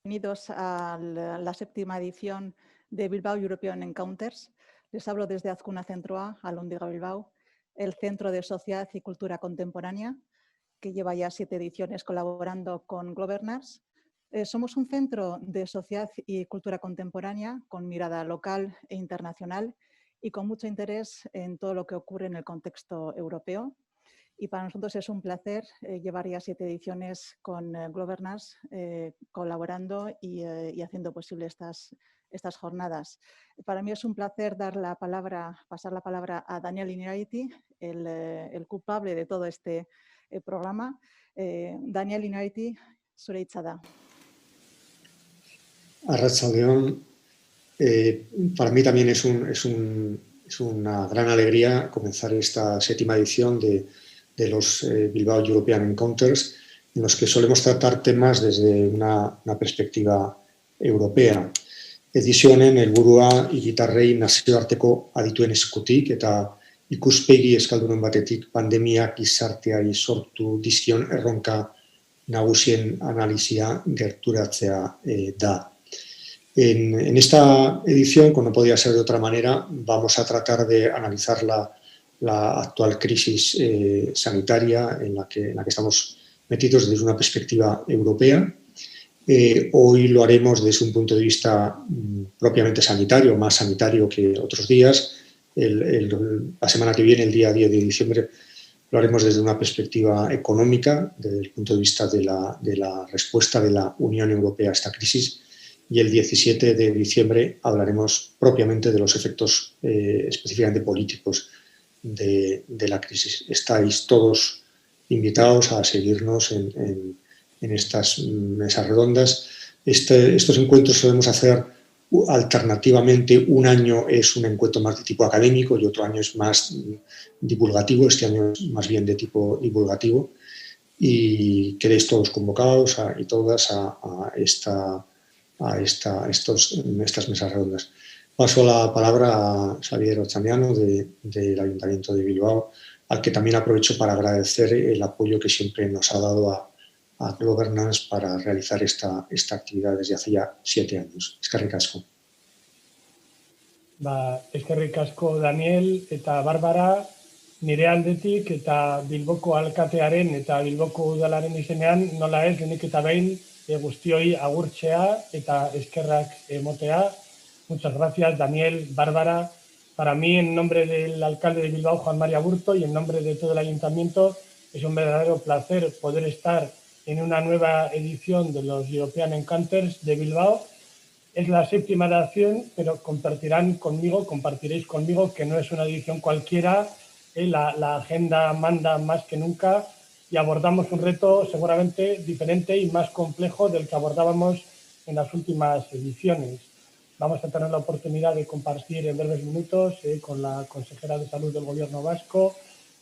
Bienvenidos a la séptima edición de Bilbao European Encounters. Les hablo desde Azkuna Centro A, Alhóndiga Bilbao, el Centro de Sociedad y Cultura Contemporánea, que lleva ya 7 ediciones colaborando con Globerners. Somos un centro de sociedad y cultura contemporánea con mirada local e internacional y con mucho interés en todo lo que ocurre en el contexto europeo. Y para nosotros es un placer llevar ya 7 ediciones con Globerners, colaborando y haciendo posible estas jornadas. Para mí es un placer pasar la palabra a Daniel Innerarity, el culpable de todo este programa. Daniel Innerarity, zure hitza da. Arratsaldeon, para mí también es una gran alegría comenzar esta séptima edición de los Bilbao European Encounters, en los que solemos tratar temas desde una perspectiva europea. Edizionen helburua hiritarrei nazioarteko adituen eskutik eta ikuspegi eskaldunen batetik pandemiak gizarteari sortu dizkion erronka nagusien analisia gerturatzea da. En esta edición, como no podía ser de otra manera, vamos a tratar de analizar la actual crisis sanitaria en la que estamos metidos desde una perspectiva europea. Hoy lo haremos desde un punto de vista propiamente sanitario, más sanitario que otros días. La semana que viene, el día 10 de diciembre, lo haremos desde una perspectiva económica, desde el punto de vista de la respuesta de la Unión Europea a esta crisis. Y el 17 de diciembre hablaremos propiamente de los efectos específicamente políticos de la crisis. Estáis todos invitados a seguirnos en estas mesas redondas. Estos encuentros solemos hacer alternativamente. Un año es un encuentro más de tipo académico y otro año es más divulgativo. Este año es más bien de tipo divulgativo. Y queréis todos convocados y todas a estas mesas redondas. Paso la palabra a Xavier Otxandiano del Ayuntamiento de Bilbao, al que también aprovecho para agradecer el apoyo que siempre nos ha dado a Globerners para realizar esta actividad desde hace ya 7 años. Eskerrik asko. Eskerrik asko Daniel eta Barbara, nire aldetik eta Bilboko alkatearen eta Bilboko udalaren izenean nola ez lehenik eta behin guztioi agurtzea eta eskerrak emotea. Muchas gracias, Daniel, Bárbara. Para mí, en nombre del alcalde de Bilbao, Juan María Aburto, y en nombre de todo el ayuntamiento, es un verdadero placer poder estar en una nueva edición de los European Encounters de Bilbao. Es la 7ª edición, pero compartiréis conmigo que no es una edición cualquiera. La agenda manda más que nunca y abordamos un reto seguramente diferente y más complejo del que abordábamos en las últimas ediciones. Vamos a tener la oportunidad de compartir en breves minutos con la consejera de Salud del Gobierno vasco,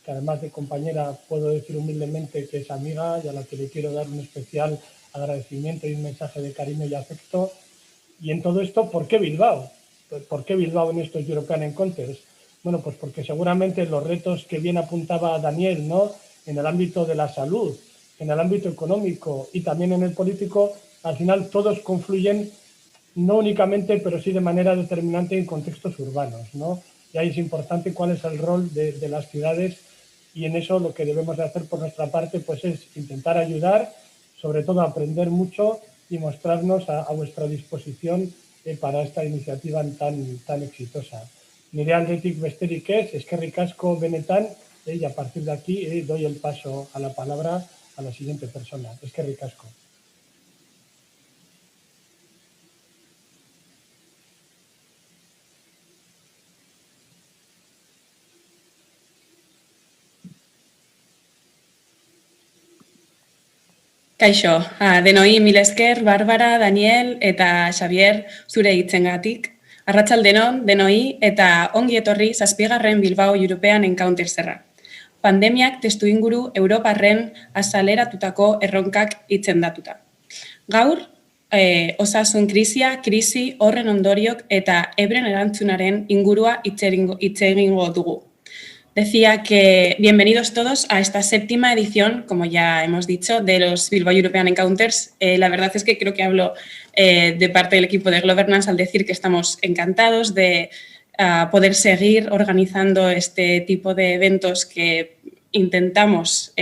que además de compañera puedo decir humildemente que es amiga y a la que le quiero dar un especial agradecimiento y un mensaje de cariño y afecto. Y en todo esto, ¿por qué Bilbao? ¿Por qué Bilbao en estos European Encounters? Bueno, pues porque seguramente los retos que bien apuntaba Daniel, ¿no?, en el ámbito de la salud, en el ámbito económico y también en el político, al final todos confluyen no únicamente, pero sí de manera determinante en contextos urbanos, ¿no? Y ahí es importante cuál es el rol de las ciudades y en eso lo que debemos de hacer por nuestra parte pues es intentar ayudar, sobre todo aprender mucho y mostrarnos a vuestra disposición para esta iniciativa tan exitosa. Nire aldetik besterik ez, eskerrik asko benetan, y a partir de aquí doy el paso a la palabra a la siguiente persona. Eskerrik asko. Kaixo, denoi mil esker, Bárbara, Daniel eta Xavier zure hitzengatik. Arratsaldeon denoi eta ongi etorri 7. Bilbao European Encounterserra. Pandemiak testuinguru Europarren azaleratutako erronkak itzendatuta. Gaur, osasun krisi horren ondoriok eta ebren erantzunaren ingurua hitz egingo dugu. decía que bienvenidos todos a esta 7ª edición, como ya hemos dicho, de los Bilbao European Encounters. La verdad es que creo que hablo de parte del equipo de Governance al decir que estamos encantados de poder seguir organizando este tipo de eventos que intentamos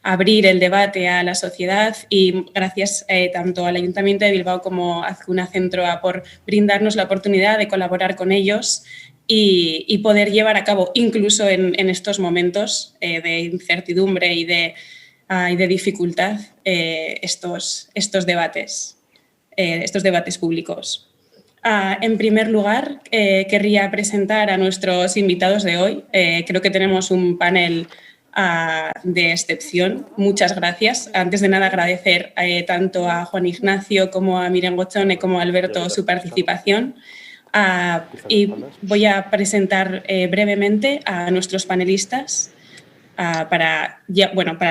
abrir el debate a la sociedad, y gracias tanto al Ayuntamiento de Bilbao como a Azcuna Centroa por brindarnos la oportunidad de colaborar con ellos y poder llevar a cabo, incluso en estos momentos de incertidumbre y de dificultad, estos debates públicos. En primer lugar, querría presentar a nuestros invitados de hoy. Creo que tenemos un panel de excepción. Muchas gracias. Antes de nada, agradecer tanto a Juan Ignacio como a Miren Gotzone como a Alberto su participación. Y voy a presentar brevemente a nuestros panelistas para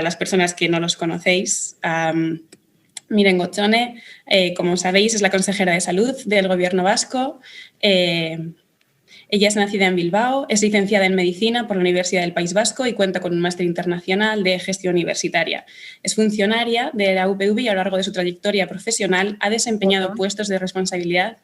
las personas que no los conocéis. Miren Gotzone, como sabéis, es la consejera de Salud del Gobierno vasco. Ella es nacida en Bilbao, es licenciada en Medicina por la Universidad del País Vasco y cuenta con un máster internacional de gestión universitaria. Es funcionaria de la UPV y a lo largo de su trayectoria profesional ha desempeñado puestos de responsabilidad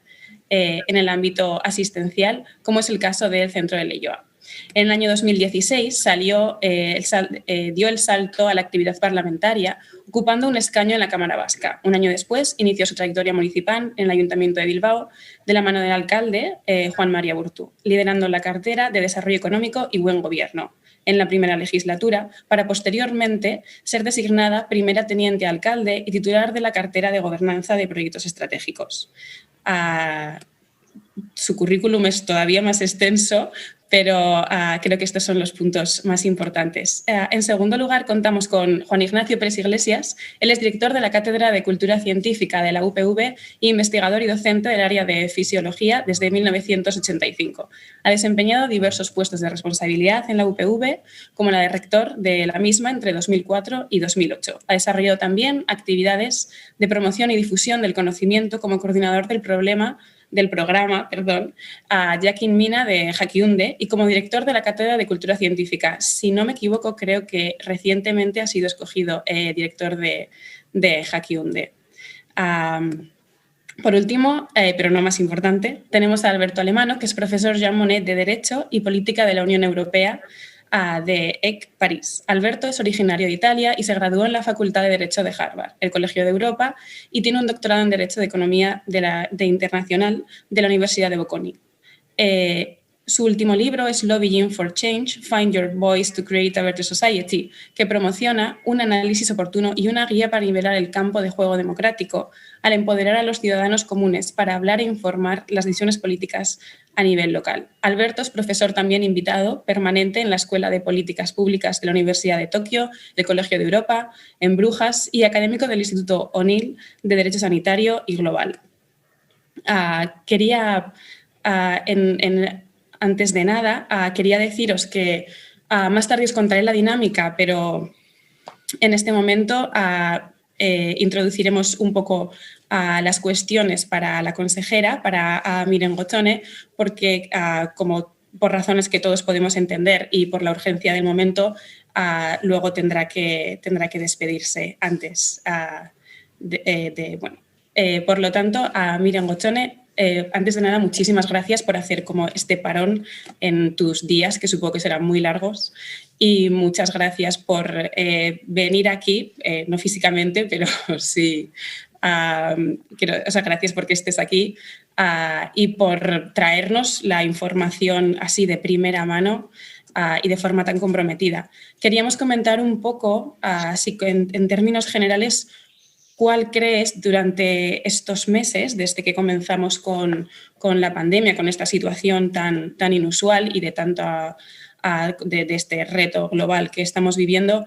en el ámbito asistencial, como es el caso del Centro de Leioa. En el año 2016 dio el salto a la actividad parlamentaria, ocupando un escaño en la Cámara Vasca. Un año después inició su trayectoria municipal en el Ayuntamiento de Bilbao de la mano del alcalde Juan María Burtu, liderando la cartera de Desarrollo Económico y Buen Gobierno en la primera legislatura, para posteriormente ser designada primera teniente alcalde y titular de la cartera de Gobernanza de Proyectos Estratégicos. Su currículum es todavía más extenso, pero creo que estos son los puntos más importantes. En segundo lugar, contamos con Juan Ignacio Pérez Iglesias. Él es director de la Cátedra de Cultura Científica de la UPV e investigador y docente del área de Fisiología desde 1985. Ha desempeñado diversos puestos de responsabilidad en la UPV, como la de rector de la misma entre 2004 y 2008. Ha desarrollado también actividades de promoción y difusión del conocimiento como coordinador del programa a Jakin Mina de Jakiunde y como director de la Cátedra de Cultura Científica. Si no me equivoco, creo que recientemente ha sido escogido director de Jakiunde. Por último, pero no más importante, tenemos a Alberto Alemano, que es profesor Jean Monnet de Derecho y Política de la Unión Europea de EC París. Alberto es originario de Italia y se graduó en la Facultad de Derecho de Harvard, el Colegio de Europa, y tiene un doctorado en Derecho de Economía Internacional de la Universidad de Bocconi. Su último libro es Lobbying for Change, Find Your Voice to Create a Better Society, que promociona un análisis oportuno y una guía para nivelar el campo de juego democrático al empoderar a los ciudadanos comunes para hablar e informar las decisiones políticas a nivel local. Alberto es profesor también invitado permanente en la Escuela de Políticas Públicas de la Universidad de Tokio, del Colegio de Europa, en Brujas, y académico del Instituto O'Neill de Derecho Sanitario y Global. Antes de nada, quería deciros que más tarde os contaré la dinámica, pero en este momento introduciremos un poco las cuestiones para la consejera, para Miren Gotzone, porque como por razones que todos podemos entender y por la urgencia del momento, luego tendrá que despedirse antes. Por lo tanto, a Miren Gotzone, antes de nada, muchísimas gracias por hacer como este parón en tus días, que supongo que serán muy largos, y muchas gracias por venir aquí, no físicamente, pero sí, gracias porque estés aquí y por traernos la información así de primera mano y de forma tan comprometida. Queríamos comentar un poco, así en términos generales, ¿cuál crees durante estos meses, desde que comenzamos con la pandemia, con esta situación tan inusual y de este reto global que estamos viviendo,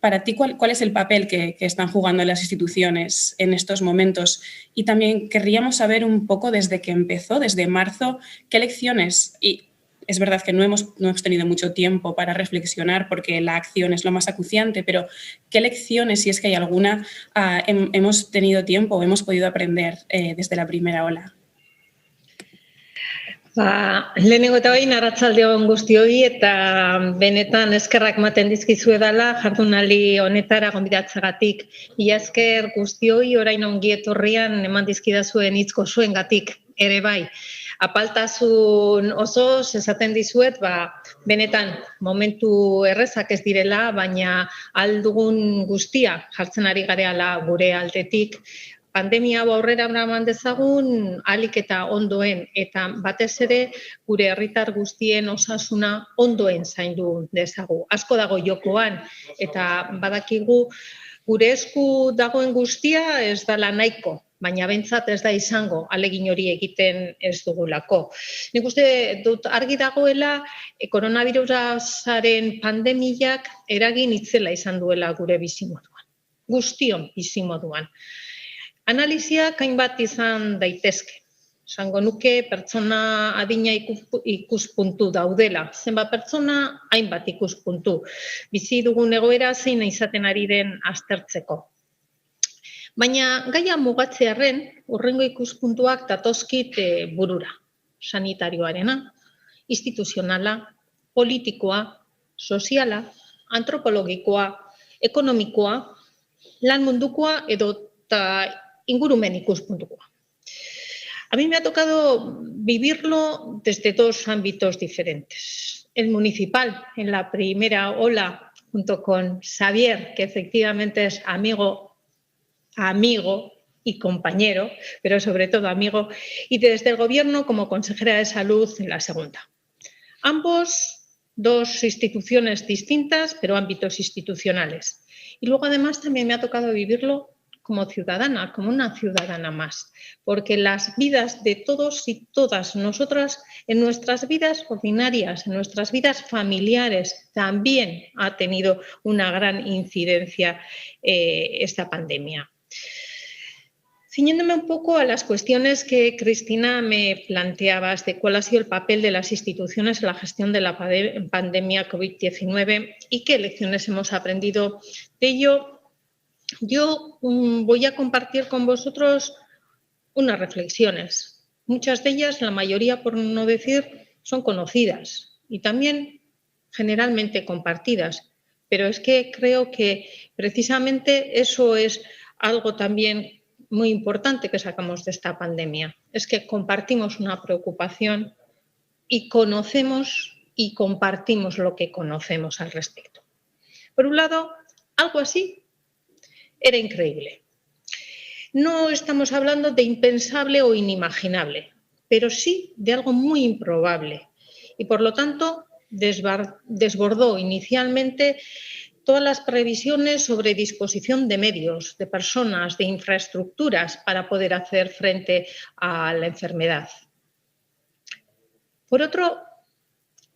para ti cuál es el papel que están jugando las instituciones en estos momentos? Y también querríamos saber un poco desde que empezó, desde marzo, qué lecciones, y es verdad que no hemos tenido mucho tiempo para reflexionar porque la acción es lo más acuciante, pero ¿qué lecciones, si es que hay alguna, hemos tenido tiempo o hemos podido aprender desde la primera ola? Lehenengo eta behin arratsalde on guztioi eta benetan eskerrak ematen dizkizuedala jardunaldi honetara gonbidatzeagatik. Mila esker guztioi orain ongi etorrian eman dizkidazuen hitz gozoengatik ere bai. Apaltasun osoz esaten dizuet, benetan momentu errezak ez direla, baina ahal dugun guztia jartzen ari gareala gure aldetik. Pandemia hau aurrera eraman dezagun ahalik eta ondoen eta batez ere gure herritar guztien osasuna ondoen zaindu dezagu. Asko dago jokoan eta badakigu gure esku dagoen guztia ez dela nahiko, baina behintzat ez da izango ahalegin hori egiten ez dugulako. Nik uste dut argi dagoela koronavirusaren pandemiak eragin itzela izan duela gure bizimoduan, guztion bizimoduan. Analiziak hainbat izan daitezke. Esango nuke pertsona adina ikuspuntu daudela. Zenbat pertsona, hainbat ikuspuntu. Bizi dugun egoera zein izaten ari den aztertzeko. Baina gaia mugatzearren, hurrengo ikuspuntuak datozkit burura. Sanitarioarena, instituzionala, politikoa, soziala, antropologikoa, ekonomikoa, lan mundukoa edota ingurumen ikuspuntukoa. A mí me ha tocado vivirlo desde dos ámbitos diferentes. El municipal, en la primera ola, junto con Xavier, que efectivamente es amigo y compañero, pero sobre todo amigo, y desde el gobierno como consejera de salud en la segunda. Ambos, dos instituciones distintas, pero ámbitos institucionales. Y luego además también me ha tocado vivirlo como ciudadana, como una ciudadana más, porque las vidas de todos y todas nosotras, en nuestras vidas ordinarias, en nuestras vidas familiares, también ha tenido una gran incidencia esta pandemia. Ciñéndome un poco a las cuestiones que Cristina me planteabas de cuál ha sido el papel de las instituciones en la gestión de la pandemia COVID-19 y qué lecciones hemos aprendido de ello, yo voy a compartir con vosotros unas reflexiones. Muchas de ellas, la mayoría por no decir, son conocidas y también generalmente compartidas. Pero es que creo que precisamente eso es algo también muy importante que sacamos de esta pandemia. Es que compartimos una preocupación y conocemos y compartimos lo que conocemos al respecto. Por un lado, algo así era increíble. No estamos hablando de impensable o inimaginable, pero sí de algo muy improbable y por lo tanto desbordó inicialmente todas las previsiones sobre disposición de medios, de personas, de infraestructuras para poder hacer frente a la enfermedad. Por otro,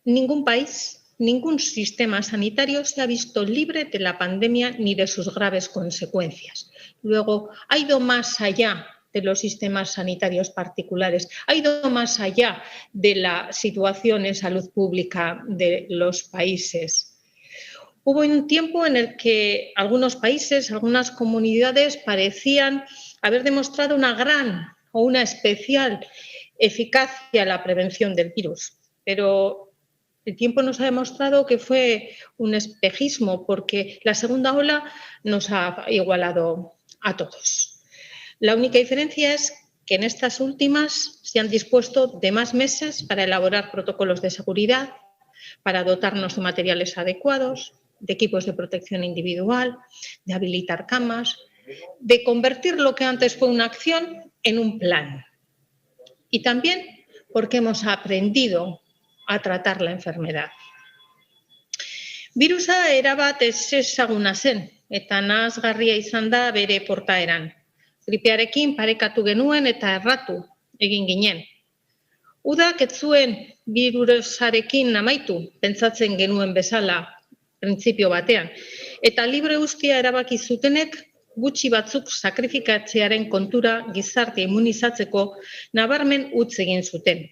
ningún país, ningún sistema sanitario se ha visto libre de la pandemia ni de sus graves consecuencias. Luego, ha ido más allá de los sistemas sanitarios particulares, ha ido más allá de la situación en salud pública de los países. Hubo un tiempo en el que algunos países, algunas comunidades parecían haber demostrado una gran o una especial eficacia en la prevención del virus, pero el tiempo nos ha demostrado que fue un espejismo porque la segunda ola nos ha igualado a todos. La única diferencia es que en estas últimas se han dispuesto de más meses para elaborar protocolos de seguridad, para dotarnos de materiales adecuados, de equipos de protección individual, de habilitar camas, de convertir lo que antes fue una acción en un plan. Y también porque hemos aprendido a tratar la enfermedad. Virusa erabat ezezaguna zen eta nahasgarria izan da bere portaeran. Gripearekin parekatu genuen eta erratu egin ginen. Udak ez zuen birusarekin amaitu, pentsatzen genuen bezala printzipio batean. Eta libre uztea erabaki zutenek gutxi batzuk sakrifikatzearen kontura gizarte immunizatzeko nabarmen utz egin zuten.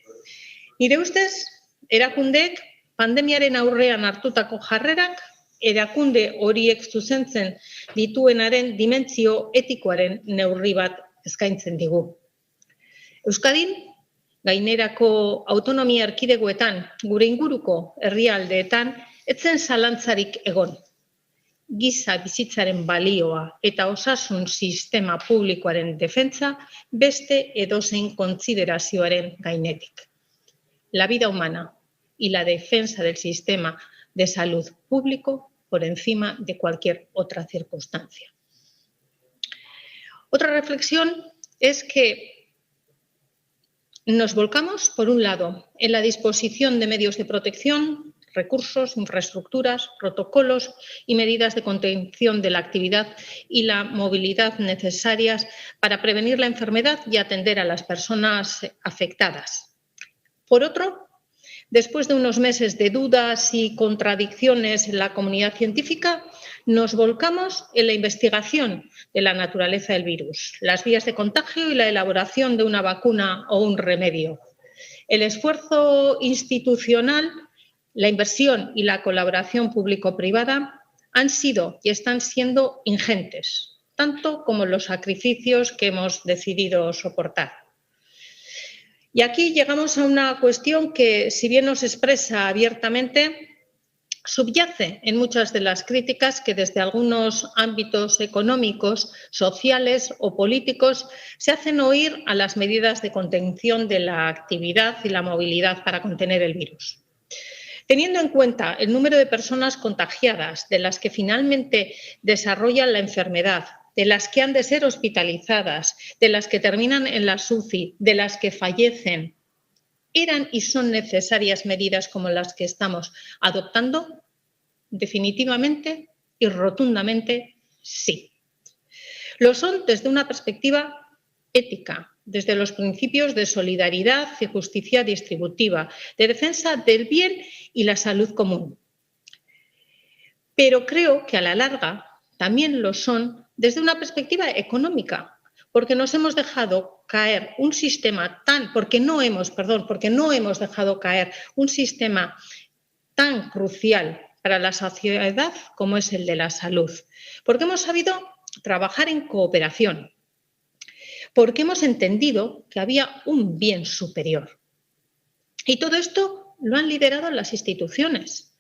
Nire ustez, erakundeek pandemiaren aurrean hartutako jarrerak erakunde horiek zuzentzen dituenaren dimentsio etikoaren neurri bat eskaintzen digu. Euskadin, gainerako autonomia erkidegoetan, gure inguruko herrialdeetan, etzen zalantzarik egon. Giza bizitzaren balioa eta osasun sistema publikoaren defentsa beste edozein kontsiderazioaren gainetik. La vida humana y la defensa del sistema de salud público por encima de cualquier otra circunstancia. Otra reflexión es que nos volcamos, por un lado, en la disposición de medios de protección, recursos, infraestructuras, protocolos y medidas de contención de la actividad y la movilidad necesarias para prevenir la enfermedad y atender a las personas afectadas. Por otro, después de unos meses de dudas y contradicciones en la comunidad científica, nos volcamos en la investigación de la naturaleza del virus, las vías de contagio y la elaboración de una vacuna o un remedio. El esfuerzo institucional, la inversión y la colaboración público-privada han sido y están siendo ingentes, tanto como los sacrificios que hemos decidido soportar. Y aquí llegamos a una cuestión que, si bien nos expresa abiertamente, subyace en muchas de las críticas que desde algunos ámbitos económicos, sociales o políticos se hacen oír a las medidas de contención de la actividad y la movilidad para contener el virus. Teniendo en cuenta el número de personas contagiadas, de las que finalmente desarrollan la enfermedad, de las que han de ser hospitalizadas, de las que terminan en la UCI, de las que fallecen, ¿eran y son necesarias medidas como las que estamos adoptando? Definitivamente y rotundamente sí. Lo son desde una perspectiva ética, desde los principios de solidaridad y justicia distributiva, de defensa del bien y la salud común. Pero creo que a la larga también lo son desde una perspectiva económica, porque nos hemos dejado caer un sistema porque no hemos dejado caer un sistema tan crucial para la sociedad como es el de la salud, porque hemos sabido trabajar en cooperación, porque hemos entendido que había un bien superior. Y todo esto lo han liderado las instituciones,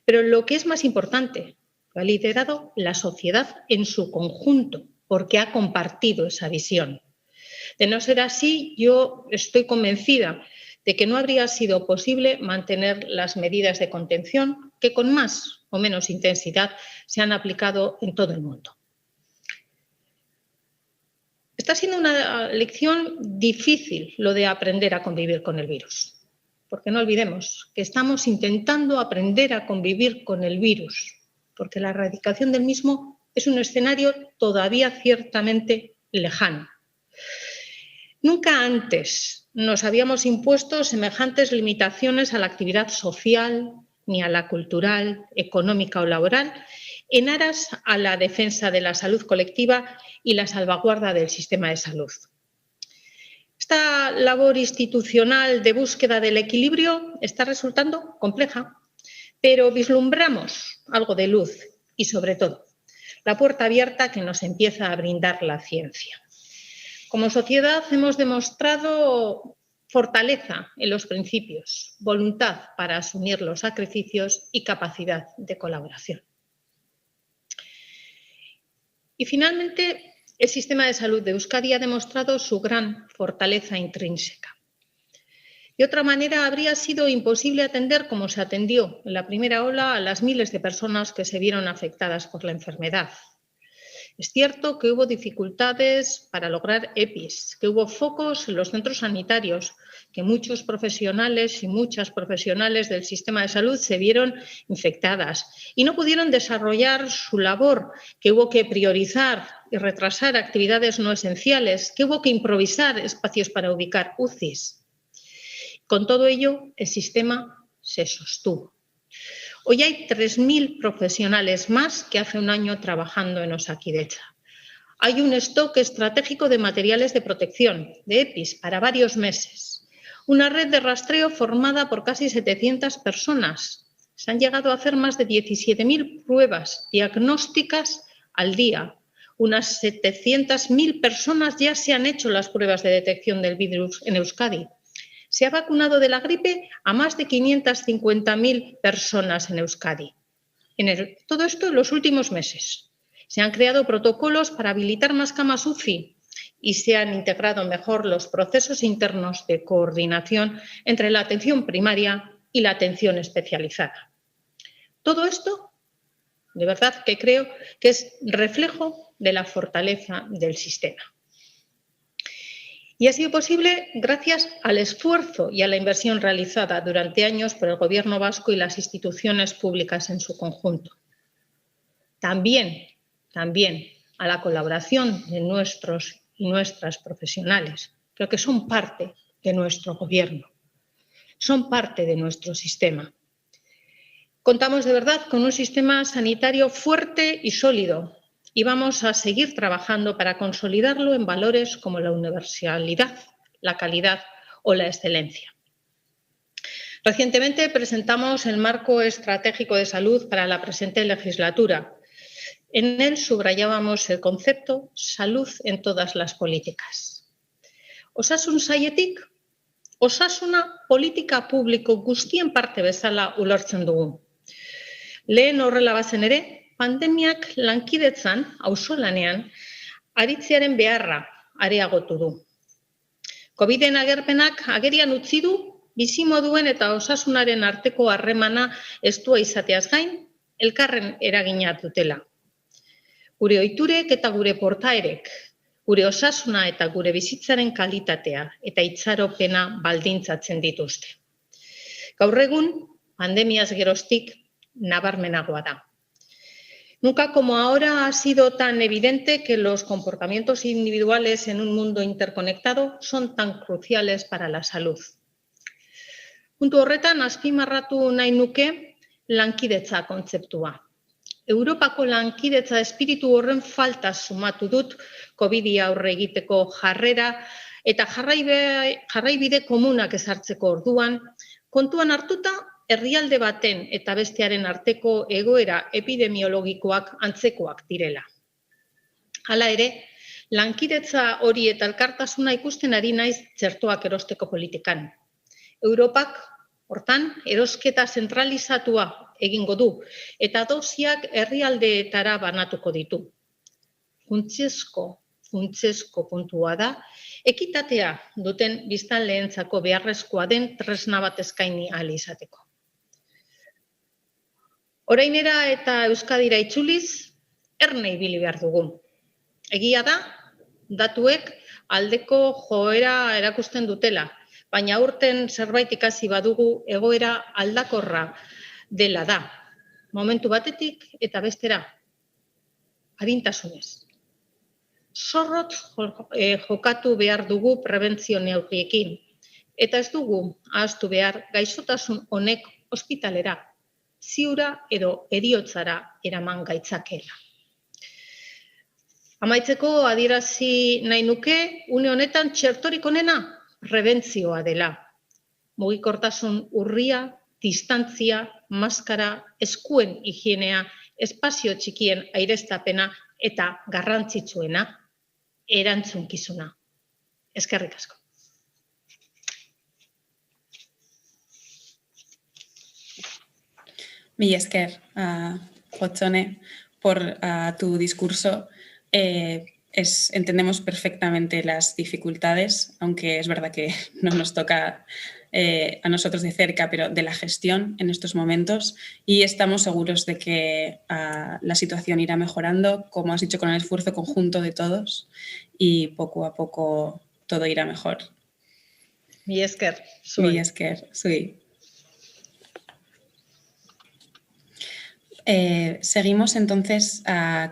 pero lo que es más importante, lo ha liderado la sociedad en su conjunto, porque ha compartido esa visión. De no ser así, yo estoy convencida de que no habría sido posible mantener las medidas de contención que con más o menos intensidad se han aplicado en todo el mundo. Está siendo una lección difícil lo de aprender a convivir con el virus, porque no olvidemos que estamos intentando aprender a convivir con el virus, porque la erradicación del mismo es un escenario todavía ciertamente lejano. Nunca antes nos habíamos impuesto semejantes limitaciones a la actividad social, ni a la cultural, económica o laboral, en aras a la defensa de la salud colectiva y la salvaguarda del sistema de salud. Esta labor institucional de búsqueda del equilibrio está resultando compleja, pero vislumbramos algo de luz y, sobre todo, la puerta abierta que nos empieza a brindar la ciencia. Como sociedad hemos demostrado fortaleza en los principios, voluntad para asumir los sacrificios y capacidad de colaboración. Y finalmente, el sistema de salud de Euskadi ha demostrado su gran fortaleza intrínseca. De otra manera, habría sido imposible atender como se atendió en la primera ola a las miles de personas que se vieron afectadas por la enfermedad. Es cierto que hubo dificultades para lograr EPIs, que hubo focos en los centros sanitarios, que muchos profesionales y muchas profesionales del sistema de salud se vieron infectadas y no pudieron desarrollar su labor, que hubo que priorizar y retrasar actividades no esenciales, que hubo que improvisar espacios para ubicar UCIs. Con todo ello, el sistema se sostuvo. Hoy hay 3.000 profesionales más que hace un año trabajando en Osakidetza. Hay un stock estratégico de materiales de protección, de EPIs, para varios meses. Una red de rastreo formada por casi 700 personas. Se han llegado a hacer más de 17.000 pruebas diagnósticas al día. Unas 700.000 personas ya se han hecho las pruebas de detección del virus en Euskadi. Se ha vacunado de la gripe a más de 550.000 personas en Euskadi. Todo esto en los últimos meses. Se han creado protocolos para habilitar más camas UCI y se han integrado mejor los procesos internos de coordinación entre la atención primaria y la atención especializada. Todo esto, de verdad que creo que es reflejo de la fortaleza del sistema. Y ha sido posible gracias al esfuerzo y a la inversión realizada durante años por el Gobierno vasco y las instituciones públicas en su conjunto. También a la colaboración de nuestros y nuestras profesionales, pero que son parte de nuestro Gobierno, son parte de nuestro sistema. Contamos de verdad con un sistema sanitario fuerte y sólido y vamos a seguir trabajando para consolidarlo en valores como la universalidad, la calidad o la excelencia. Recientemente presentamos el Marco Estratégico de Salud para la presente legislatura. En él subrayábamos el concepto salud en todas las políticas. Osasun sailetik, osasuna politika publiko guztien parte bezala ulertzen dugu. Lehen horrela bazen ere, pandemiak lankidetzan, auzolanean, aritzearen beharra areagotu du. Coviden agerpenak agerian utzi du, bizimoduen eta osasunaren arteko harremana estua izateaz gain, elkarren eragina dutela. Gure ohiturek eta gure portaerek, gure osasuna eta gure bizitzaren kalitatea eta itxaropena baldintzatzen dituzte. Gaur egun, pandemiaz geroztik nabarmenagoa da. Nunca como ahora ha sido tan evidente que los comportamientos individuales en un mundo interconectado son tan cruciales para la salud. Puntu horretan, azpimarratu nahi nuke lankidetza kontzeptua. Europako lankidetza espiritu horren falta sumatu dut COVID-i aurre egiteko jarrera eta jarraibide komunak ezartzeko orduan, kontuan hartuta herrialde baten eta bestearen arteko egoera epidemiologikoak antzekoak direla. Hala ere, lankidetza hori eta elkartasuna ikusten ari naiz txertoak erosteko politikan. Europak, hortan, erosketa zentralizatua egingo du eta dosiak herrialdeetara banatuko ditu. Funtsezko puntua da, ekitatea duten biztanleentzako beharrezkoa den tresna bat eskaini ahal izateko. Orainera eta Euskadira itzuliz, erne ibili behar dugu. Egia da, datuek aldeko joera erakusten dutela, baina aurten zerbait ikasi badugu egoera aldakorra dela da. Momentu batetik eta bestera, arintasunez. Zorrotz jokatu behar dugu prebentzio neurriekin, eta ez dugu ahaztu behar gaixotasun honek ospitalera, ziura edo heriotzara eraman gaitzakela. Amaitzeko adierazi nahi nuke, une honetan txertorik onena prebentzioa dela. Mugikortasun urria, distantzia, maskara, eskuen higienea, espazio txikien aireztapena eta garrantzitsuena, erantzunkizuna. Eskerrik asko. Mila esker, Gotzone, por tu discurso. Entendemos perfectamente las dificultades, aunque es verdad que no nos toca a nosotros de cerca, pero de la gestión en estos momentos, y estamos seguros de que la situación irá mejorando, como has dicho, con el esfuerzo conjunto de todos, y poco a poco todo irá mejor. Mila esker, Mila esker, zui. Seguimos entonces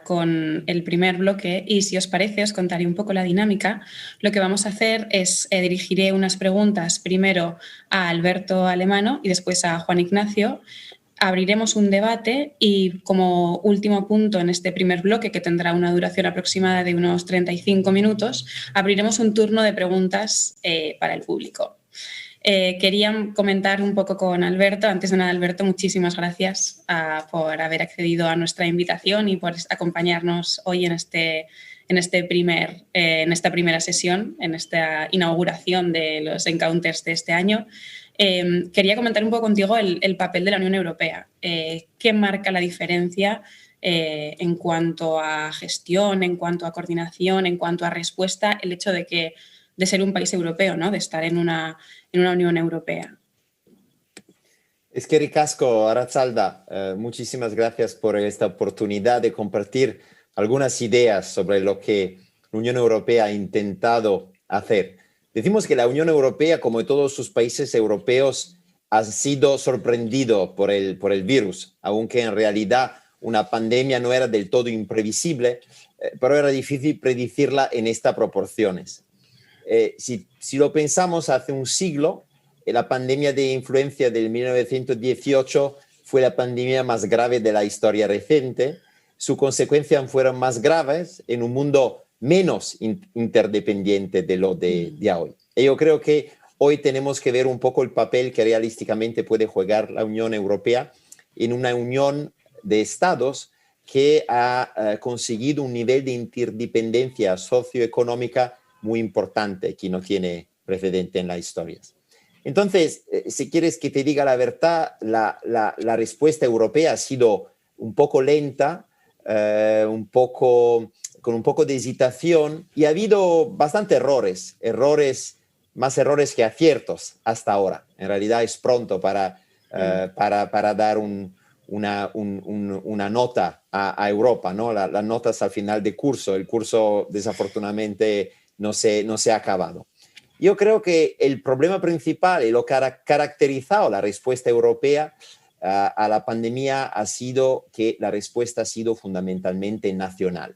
con el primer bloque y si os parece os contaré un poco la dinámica. Lo que vamos a hacer es dirigiré unas preguntas primero a Alberto Alemano y después a Juan Ignacio. Abriremos un debate y como último punto en este primer bloque, que tendrá una duración aproximada de unos 35 minutos, abriremos un turno de preguntas para el público. Quería comentar un poco con Alberto. Antes de nada, Alberto, muchísimas gracias por haber accedido a nuestra invitación y por acompañarnos hoy en esta primera sesión, en esta inauguración de los Encounters de este año. Quería comentar un poco contigo el papel de la Unión Europea. ¿Qué marca la diferencia en cuanto a gestión, en cuanto a coordinación, en cuanto a respuesta, el hecho de ser un país europeo, ¿no? De estar en una Unión Europea? Es que ricasco, Arratzalda, muchísimas gracias por esta oportunidad de compartir algunas ideas sobre lo que la Unión Europea ha intentado hacer. Decimos que la Unión Europea, como todos sus países europeos, ha sido sorprendido por el virus, aunque en realidad una pandemia no era del todo imprevisible, pero era difícil predecirla en estas proporciones. Si lo pensamos hace un siglo, la pandemia de influenza del 1918 fue la pandemia más grave de la historia reciente. Sus consecuencias fueron más graves en un mundo menos interdependiente de lo de hoy. Y yo creo que hoy tenemos que ver un poco el papel que realísticamente puede jugar la Unión Europea en una unión de estados que ha conseguido un nivel de interdependencia socioeconómica muy importante que no tiene precedente en la historia. Entonces, si quieres que te diga la verdad, la respuesta europea ha sido un poco lenta, con un poco de hesitación, y ha habido bastantes errores, más errores que aciertos hasta ahora. En realidad es pronto para dar una nota a Europa, ¿no? Las notas al final del curso. El curso desafortunadamente no se ha acabado. Yo creo que el problema principal y lo que ha caracterizado la respuesta europea a la pandemia ha sido que la respuesta ha sido fundamentalmente nacional.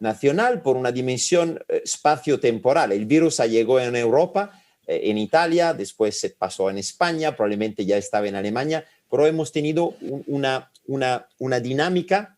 Nacional por una dimensión espacio-temporal. El virus llegó en Europa, en Italia, después se pasó en España, probablemente ya estaba en Alemania, pero hemos tenido una dinámica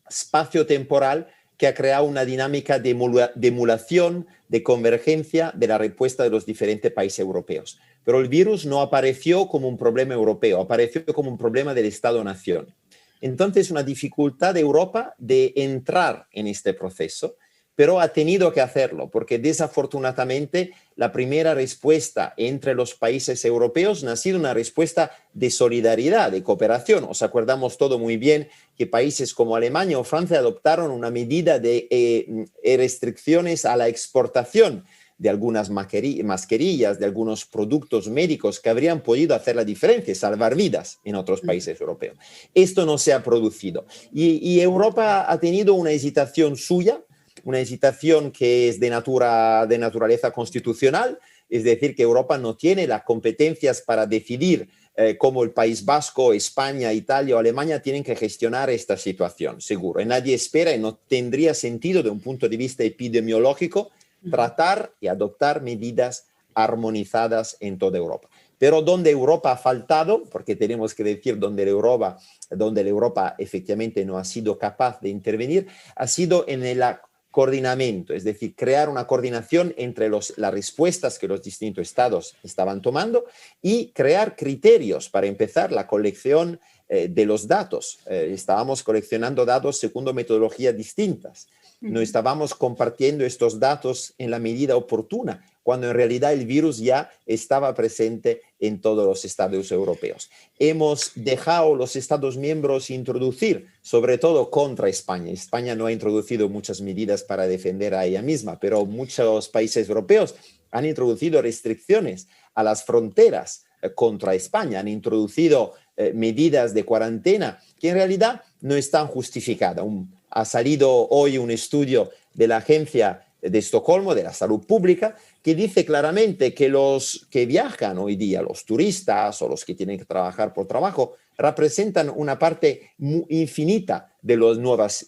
espacio-temporal que ha creado una dinámica de emulación, de convergencia de la respuesta de los diferentes países europeos. Pero el virus no apareció como un problema europeo, apareció como un problema del Estado-nación. Entonces, una dificultad de Europa de entrar en este proceso, pero ha tenido que hacerlo, porque desafortunadamente la primera respuesta entre los países europeos no ha sido una respuesta de solidaridad, de cooperación. Os acordamos todo muy bien que países como Alemania o Francia adoptaron una medida de restricciones a la exportación de algunas mascarillas, de algunos productos médicos que habrían podido hacer la diferencia, salvar vidas en otros países europeos. Esto no se ha producido. Y Europa ha tenido una hesitación suya, una hesitación que es de naturaleza constitucional, es decir, que Europa no tiene las competencias para decidir cómo el País Vasco, España, Italia o Alemania tienen que gestionar esta situación, seguro. Y nadie espera y no tendría sentido de un punto de vista epidemiológico tratar y adoptar medidas armonizadas en toda Europa. Pero donde Europa ha faltado, porque tenemos que decir donde la Europa efectivamente no ha sido capaz de intervenir, ha sido en el coordinamiento, es decir, crear una coordinación entre las respuestas que los distintos estados estaban tomando y crear criterios para empezar la colección de los datos. Estábamos coleccionando datos según metodologías distintas. No estábamos compartiendo estos datos en la medida oportuna, cuando en realidad el virus ya estaba presente en todos los estados europeos. Hemos dejado los estados miembros introducir, sobre todo contra España. España no ha introducido muchas medidas para defender a ella misma, pero muchos países europeos han introducido restricciones a las fronteras contra España, han introducido medidas de cuarentena que en realidad no están justificadas. Ha salido hoy un estudio de la Agencia de Estocolmo de la Salud Pública que dice claramente que los que viajan hoy día, los turistas o los que tienen que trabajar por trabajo, representan una parte infinita de las nuevas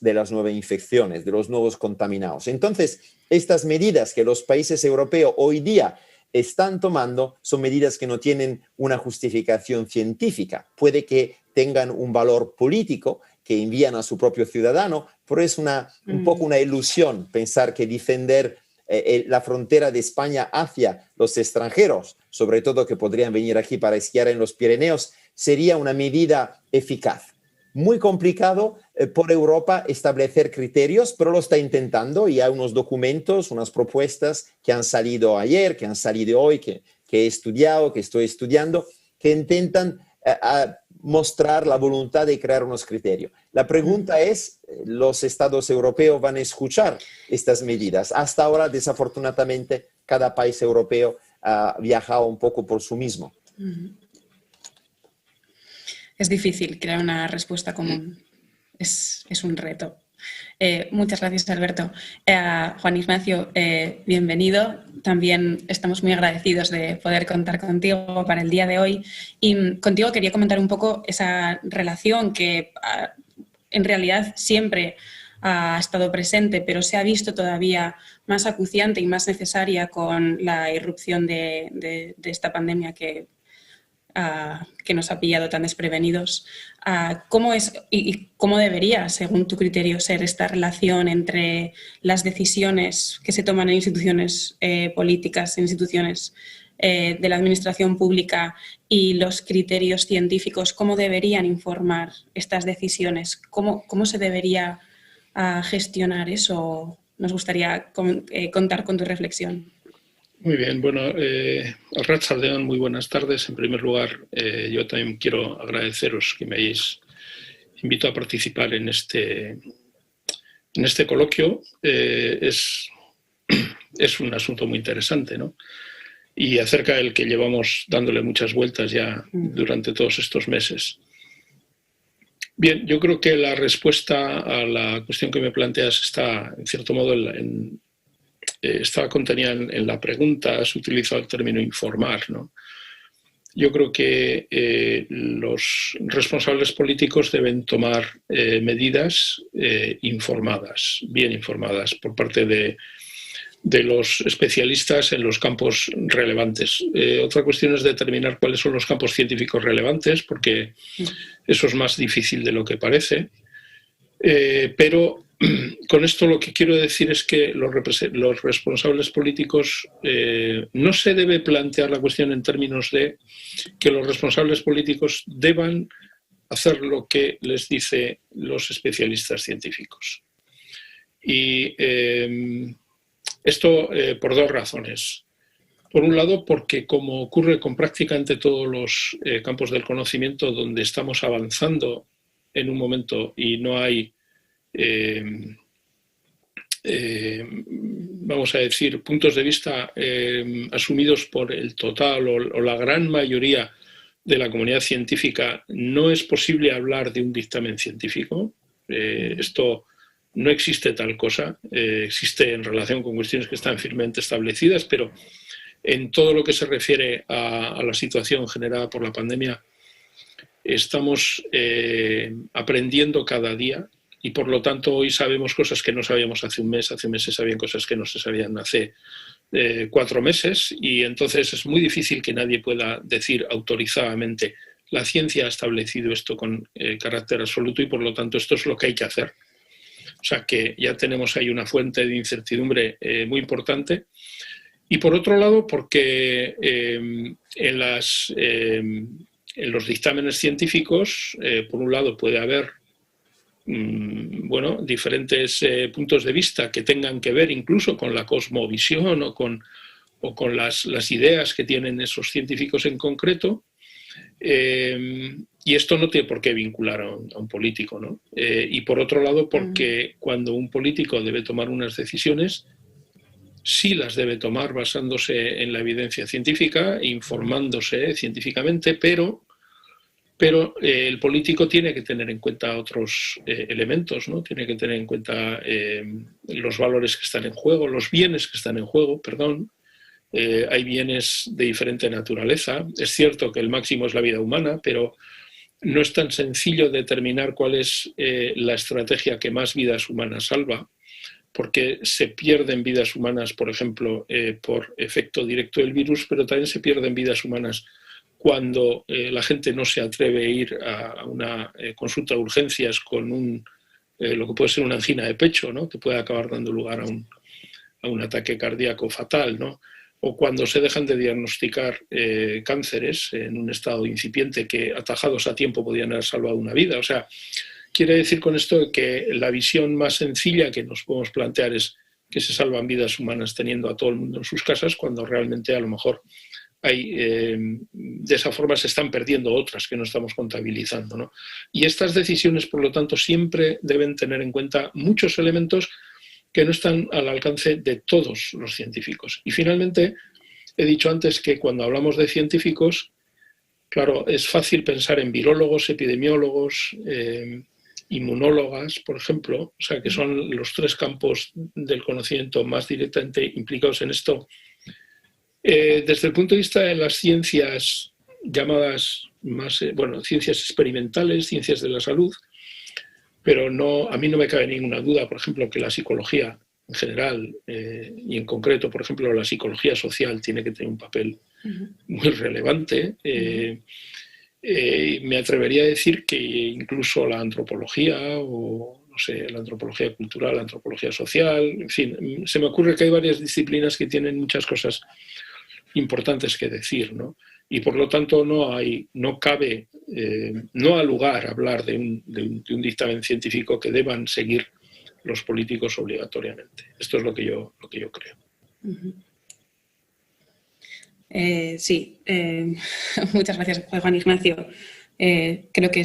infecciones, de los nuevos contaminados. Entonces, estas medidas que los países europeos hoy día están tomando son medidas que no tienen una justificación científica. Puede que tengan un valor político, que envían a su propio ciudadano, pero es un poco una ilusión pensar que defender la frontera de España hacia los extranjeros sobre todo que podrían venir aquí para esquiar en los Pirineos, sería una medida eficaz. Muy complicado por Europa establecer criterios, pero lo está intentando y hay unos documentos, unas propuestas que han salido ayer, que han salido hoy, que he estudiado, que estoy estudiando, que intentan mostrar la voluntad de crear unos criterios. La pregunta es, ¿los estados europeos van a escuchar estas medidas? Hasta ahora, desafortunadamente, cada país europeo ha viajado un poco por sí mismo. Es difícil crear una respuesta común. Es un reto. Muchas gracias, Alberto. Juan Ignacio, bienvenido. También estamos muy agradecidos de poder contar contigo para el día de hoy. Y contigo quería comentar un poco esa relación que en realidad siempre ha estado presente, pero se ha visto todavía más acuciante y más necesaria con la irrupción de esta pandemia que nos ha pillado tan desprevenidos. ¿Cómo es y cómo debería, según tu criterio, ser esta relación entre las decisiones que se toman en instituciones políticas, en instituciones de la administración pública y los criterios científicos? ¿Cómo deberían informar estas decisiones? ¿Cómo se debería gestionar eso? Nos gustaría contar con tu reflexión. Muy bien, bueno, Arratsaldeon, muy buenas tardes. En primer lugar, yo también quiero agradeceros que me hayáis invitado a participar en este coloquio. Es un asunto muy interesante, ¿no? Y acerca del que llevamos dándole muchas vueltas ya durante todos estos meses. Bien, yo creo que la respuesta a la cuestión que me planteas está, en cierto modo, estaba contenida en la pregunta. Has utilizado el término informar, ¿no? Yo creo que los responsables políticos deben tomar medidas informadas, bien informadas, por parte de los especialistas en los campos relevantes. Otra cuestión es determinar cuáles son los campos científicos relevantes, porque eso es más difícil de lo que parece. Pero con esto lo que quiero decir es que los responsables políticos no se debe plantear la cuestión en términos de que los responsables políticos deban hacer lo que les dicen los especialistas científicos. Y esto por dos razones. Por un lado, porque como ocurre con prácticamente todos los campos del conocimiento donde estamos avanzando en un momento y no hay vamos a decir, puntos de vista asumidos por el total o la gran mayoría de la comunidad científica, no es posible hablar de un dictamen científico. Esto no existe tal cosa, existe en relación con cuestiones que están firmemente establecidas, pero en todo lo que se refiere a la situación generada por la pandemia, estamos aprendiendo cada día. Y por lo tanto hoy sabemos cosas que no sabíamos hace un mes se sabían cosas que no se sabían hace 4 meses, y entonces es muy difícil que nadie pueda decir autorizadamente la ciencia ha establecido esto con carácter absoluto y por lo tanto esto es lo que hay que hacer. O sea que ya tenemos ahí una fuente de incertidumbre muy importante. Y por otro lado, porque en los dictámenes científicos, por un lado puede haber diferentes puntos de vista que tengan que ver incluso con la cosmovisión o con las ideas que tienen esos científicos en concreto, y esto no tiene por qué vincular a un político, ¿no? Y por otro lado, porque cuando un político debe tomar unas decisiones, sí las debe tomar basándose en la evidencia científica, informándose científicamente, pero el político tiene que tener en cuenta otros elementos, ¿no? Tiene que tener en cuenta los valores que están en juego, los bienes que están en juego, perdón. Hay bienes de diferente naturaleza. Es cierto que el máximo es la vida humana, pero no es tan sencillo determinar cuál es la estrategia que más vidas humanas salva, porque se pierden vidas humanas, por ejemplo, por efecto directo del virus, pero también se pierden vidas humanas cuando la gente no se atreve a ir a una consulta de urgencias con lo que puede ser una angina de pecho, ¿no? Que puede acabar dando lugar a un ataque cardíaco fatal, ¿no? o cuando se dejan de diagnosticar cánceres en un estado incipiente que atajados a tiempo podían haber salvado una vida. O sea, quiere decir con esto que la visión más sencilla que nos podemos plantear es que se salvan vidas humanas teniendo a todo el mundo en sus casas, cuando realmente a lo mejor de esa forma se están perdiendo otras que no estamos contabilizando, ¿no? Y estas decisiones, por lo tanto, siempre deben tener en cuenta muchos elementos que no están al alcance de todos los científicos. Y finalmente, he dicho antes que cuando hablamos de científicos, claro, es fácil pensar en virólogos, epidemiólogos, inmunólogas, por ejemplo, o sea, que son los tres campos del conocimiento más directamente implicados en esto. Desde el punto de vista de las ciencias llamadas más, ciencias experimentales, ciencias de la salud, pero no, a mí no me cabe ninguna duda, por ejemplo, que la psicología en general y en concreto, por ejemplo, la psicología social tiene que tener un papel muy relevante. Me atrevería a decir que incluso la antropología o, no sé, la antropología cultural, la antropología social, en fin, se me ocurre que hay varias disciplinas que tienen muchas cosas importantes que decir, ¿no? Y por lo tanto no ha lugar a hablar de un dictamen científico que deban seguir los políticos obligatoriamente. Esto es lo que yo creo. Sí, muchas gracias, Juan Ignacio. Creo que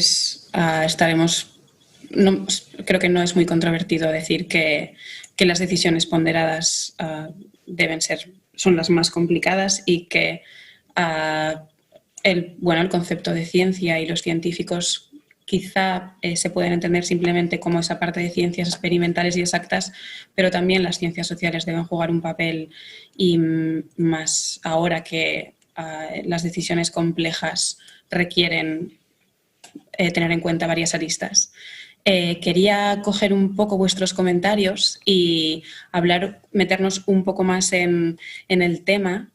creo que no es muy controvertido decir que las decisiones ponderadas son las más complicadas y que el concepto de ciencia y los científicos quizá se pueden entender simplemente como esa parte de ciencias experimentales y exactas, pero también las ciencias sociales deben jugar un papel, y más ahora que las decisiones complejas requieren tener en cuenta varias aristas. Quería coger un poco vuestros comentarios y meternos un poco más en el tema,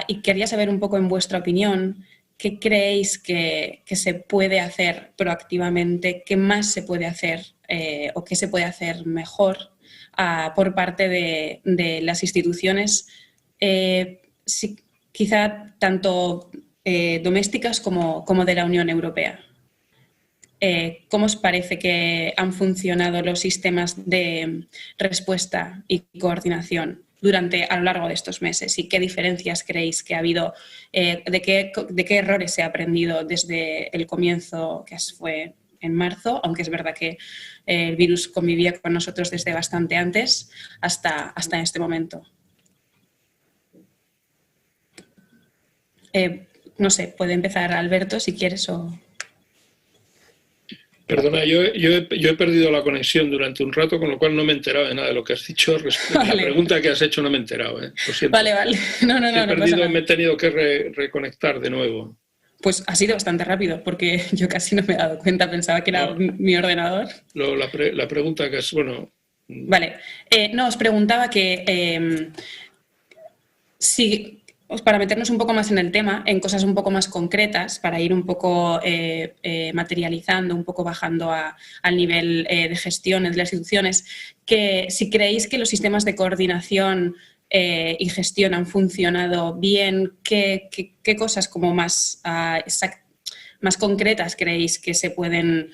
y quería saber un poco en vuestra opinión qué creéis que se puede hacer proactivamente, qué más se puede hacer o qué se puede hacer mejor por parte de las instituciones, quizá tanto domésticas como de la Unión Europea. ¿Cómo os parece que han funcionado los sistemas de respuesta y coordinación a lo largo de estos meses? ¿Y qué diferencias creéis que ha habido? ¿De qué errores se ha aprendido desde el comienzo, que fue en marzo, aunque es verdad que el virus convivía con nosotros desde bastante antes, hasta este momento? No sé, puede empezar Alberto si quieres o... Perdona, yo he perdido la conexión durante un rato, con lo cual no me he enterado de nada de lo que has dicho. La pregunta que has hecho no me he enterado, ¿eh? Lo siento. Vale. No pasa nada. Me he tenido que reconectar de nuevo. Pues ha sido bastante rápido, porque yo casi no me he dado cuenta, pensaba que era mi ordenador. La pregunta que es, Vale. Os preguntaba que si... para meternos un poco más en el tema, en cosas un poco más concretas, para ir un poco materializando, un poco bajando al nivel de gestión de las instituciones, que si creéis que los sistemas de coordinación y gestión han funcionado bien, ¿qué cosas como más concretas creéis que se pueden...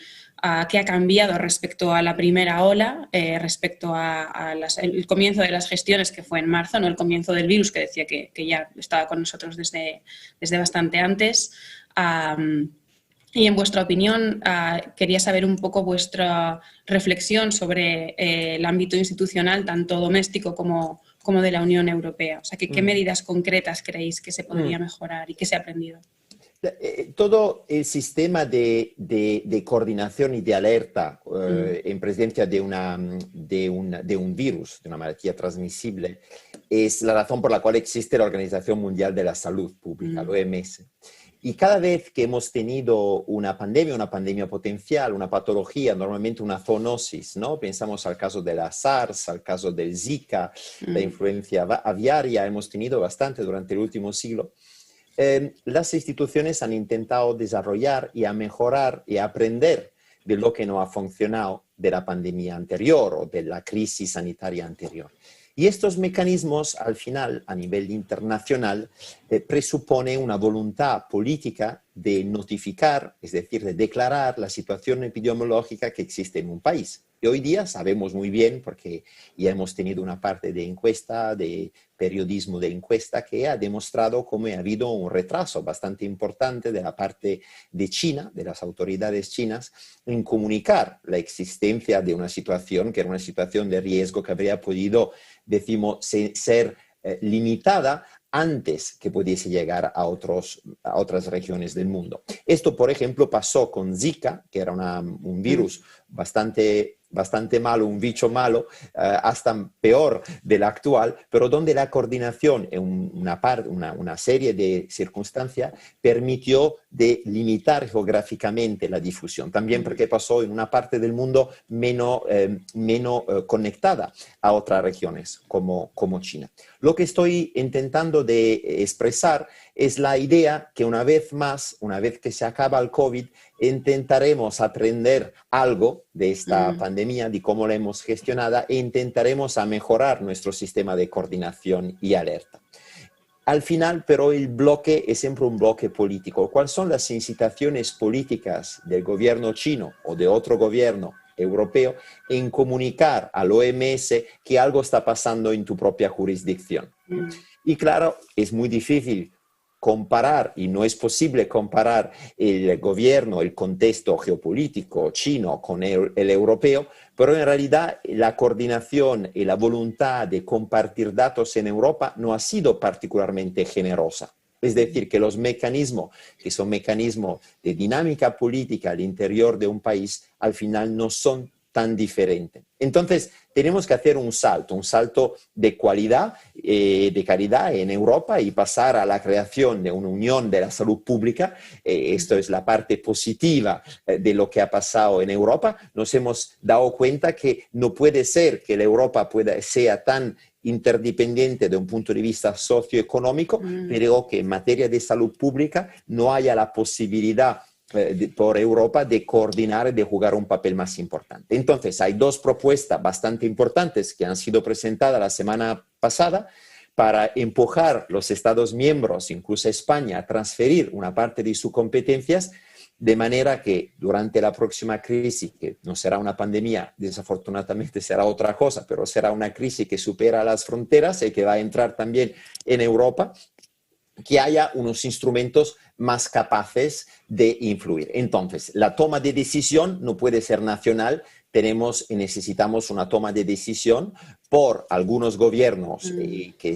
¿Qué ha cambiado respecto a la primera ola, respecto al comienzo de las gestiones, que fue en marzo, no el comienzo del virus, que decía que ya estaba con nosotros desde bastante antes? Y en vuestra opinión, quería saber un poco vuestra reflexión sobre el ámbito institucional, tanto doméstico como de la Unión Europea. O sea, ¿qué medidas concretas creéis que se podría mejorar y qué se ha aprendido? Todo el sistema de coordinación y de alerta en presencia de un virus, de una malaltía transmisible, es la razón por la cual existe la Organización Mundial de la Salud Pública, la OMS. Y cada vez que hemos tenido una pandemia potencial, una patología, normalmente una zoonosis, ¿no? Pensamos al caso de la SARS, al caso del Zika, la influencia aviaria, hemos tenido bastante durante el último siglo. Las instituciones han intentado desarrollar y a mejorar y a aprender de lo que no ha funcionado de la pandemia anterior o de la crisis sanitaria anterior. Y estos mecanismos, al final, a nivel internacional, presuponen una voluntad política de notificar, es decir, de declarar la situación epidemiológica que existe en un país. Y hoy día sabemos muy bien, porque ya hemos tenido una parte de encuesta, de periodismo de encuesta, que ha demostrado cómo ha habido un retraso bastante importante de la parte de China, de las autoridades chinas, en comunicar la existencia de una situación que era una situación de riesgo que habría podido, decimos, ser limitada antes que pudiese llegar a otras regiones del mundo. Esto, por ejemplo, pasó con Zika, que era un virus bastante malo, un bicho malo, hasta peor del actual, pero donde la coordinación en una serie de circunstancias permitió de limitar geográficamente la difusión. También porque pasó en una parte del mundo menos conectada a otras regiones como China. Lo que estoy intentando de expresar es la idea que una vez más, una vez que se acaba el COVID, intentaremos aprender algo de esta pandemia, de cómo la hemos gestionado, e intentaremos a mejorar nuestro sistema de coordinación y alerta. Al final, pero, el bloque es siempre un bloque político. ¿Cuáles son las incitaciones políticas del gobierno chino o de otro gobierno europeo en comunicar al OMS que algo está pasando en tu propia jurisdicción? Y claro, es muy difícil comparar, y no es posible comparar el gobierno, el contexto geopolítico chino con el europeo, pero en realidad la coordinación y la voluntad de compartir datos en Europa no ha sido particularmente generosa. Es decir, que los mecanismos, que son mecanismos de dinámica política al interior de un país, al final no son tan diferentes. Entonces, tenemos que hacer un salto de calidad en Europa y pasar a la creación de una unión de la salud pública. Esto es la parte positiva de lo que ha pasado en Europa. Nos hemos dado cuenta que no puede ser que la Europa sea tan interdependiente de un punto de vista socioeconómico, pero que en materia de salud pública no haya la posibilidad por Europa de coordinar y de jugar un papel más importante. Entonces, hay dos propuestas bastante importantes que han sido presentadas la semana pasada para empujar los Estados miembros, incluso España, a transferir una parte de sus competencias, de manera que durante la próxima crisis, que no será una pandemia, desafortunadamente será otra cosa, pero será una crisis que supera las fronteras y que va a entrar también en Europa, que haya unos instrumentos más capaces de influir. Entonces, la toma de decisión no puede ser nacional, tenemos y necesitamos una toma de decisión por algunos gobiernos que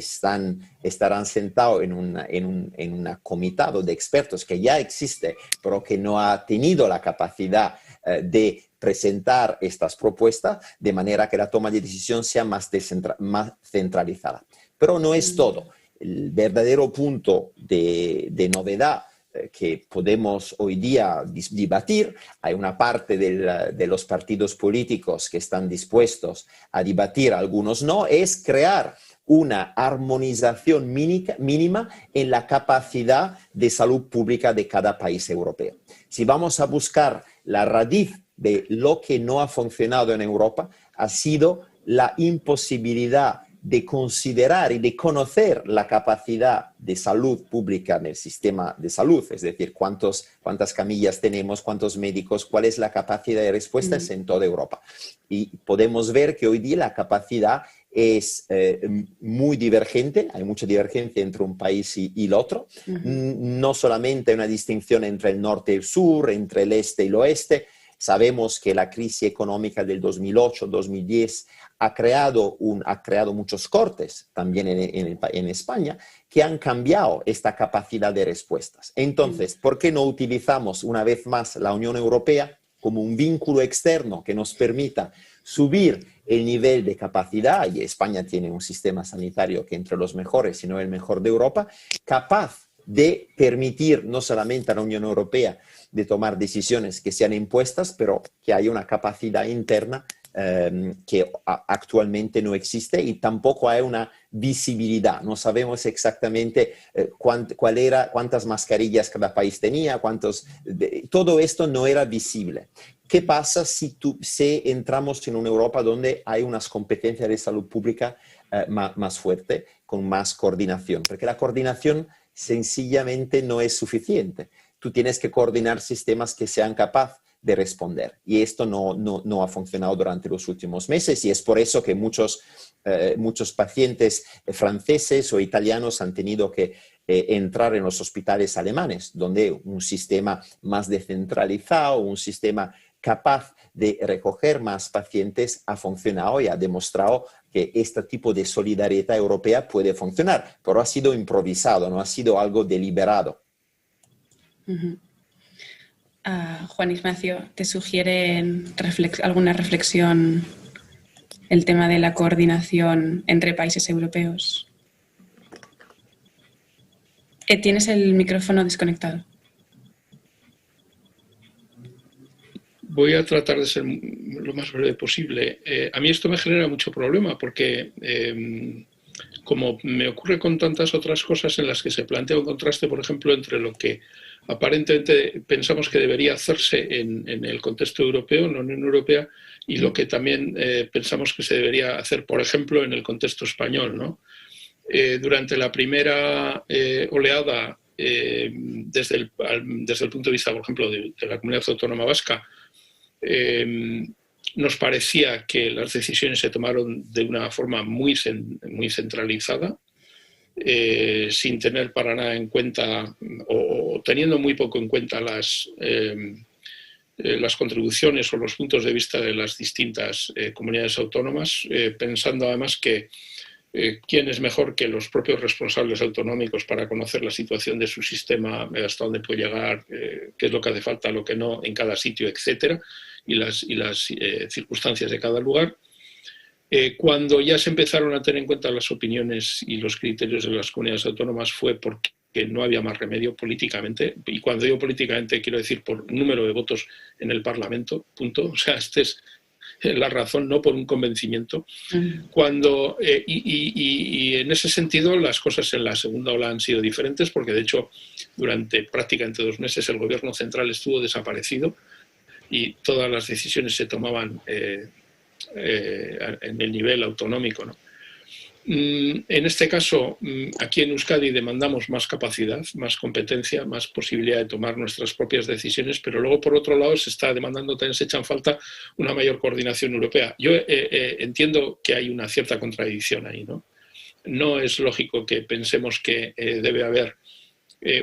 estarán sentados en un comitado de expertos que ya existe, pero que no ha tenido la capacidad de presentar estas propuestas, de manera que la toma de decisión sea más centralizada. Pero no es todo. El verdadero punto de novedad que podemos hoy día debatir, hay una parte de los partidos políticos que están dispuestos a debatir, algunos no, es crear una armonización mínima en la capacidad de salud pública de cada país europeo. Si vamos a buscar la raíz de lo que no ha funcionado en Europa, ha sido la imposibilidad de considerar y de conocer la capacidad de salud pública en el sistema de salud, es decir, cuántas camillas tenemos, cuántos médicos, cuál es la capacidad de respuestas en toda Europa. Y podemos ver que hoy día la capacidad es muy divergente, hay mucha divergencia entre un país y el otro. No solamente hay una distinción entre el norte y el sur, entre el este y el oeste. Sabemos que la crisis económica del 2008-2010 ha creado muchos cortes también en España que han cambiado esta capacidad de respuestas. Entonces, ¿por qué no utilizamos una vez más la Unión Europea como un vínculo externo que nos permita subir el nivel de capacidad? Y España tiene un sistema sanitario que entre los mejores, si no el mejor de Europa, capaz de permitir no solamente a la Unión Europea de tomar decisiones que sean impuestas, pero que haya una capacidad interna que actualmente no existe, y tampoco hay una visibilidad. No sabemos exactamente cuántas mascarillas cada país tenía, todo esto no era visible. ¿qué pasa si entramos en una Europa donde hay unas competencias de salud pública más fuertes, con más coordinación? Porque la coordinación sencillamente no es suficiente. Tú tienes que coordinar sistemas que sean capaces de responder. Y esto no ha funcionado durante los últimos meses, y es por eso que muchos pacientes franceses o italianos han tenido que entrar en los hospitales alemanes, donde un sistema más descentralizado, un sistema capaz de recoger más pacientes ha funcionado y ha demostrado que este tipo de solidaridad europea puede funcionar, pero ha sido improvisado, no ha sido algo deliberado. Juan Ignacio, ¿te sugieren alguna reflexión el tema de la coordinación entre países europeos? Tienes el micrófono desconectado. Voy a tratar de ser lo más breve posible. A mí esto me genera mucho problema porque, como me ocurre con tantas otras cosas en las que se plantea un contraste, por ejemplo, entre lo que aparentemente pensamos que debería hacerse en el contexto europeo, en la Unión Europea, y lo que también pensamos que se debería hacer, por ejemplo, en el contexto español, ¿no? Durante la primera oleada, desde el punto de vista, por ejemplo, de la Comunidad Autónoma Vasca, nos parecía que las decisiones se tomaron de una forma muy centralizada, sin tener para nada en cuenta o teniendo muy poco en cuenta las contribuciones o los puntos de vista de las distintas comunidades autónomas, pensando además que quién es mejor que los propios responsables autonómicos para conocer la situación de su sistema, hasta dónde puede llegar, qué es lo que hace falta, lo que no, en cada sitio, etcétera, y las circunstancias de cada lugar. Cuando ya se empezaron a tener en cuenta las opiniones y los criterios de las comunidades autónomas fue porque no había más remedio políticamente, y cuando digo políticamente quiero decir por número de votos en el Parlamento, punto. O sea, esta es la razón, no por un convencimiento. Y en ese sentido las cosas en la segunda ola han sido diferentes, porque de hecho durante prácticamente 2 meses el gobierno central estuvo desaparecido y todas las decisiones se tomaban en el nivel autonómico, ¿no? En este caso, aquí en Euskadi demandamos más capacidad, más competencia, más posibilidad de tomar nuestras propias decisiones, pero luego, por otro lado, se está demandando, también se echa en falta una mayor coordinación europea. Yo entiendo que hay una cierta contradicción ahí, ¿no? No es lógico que pensemos que debe haber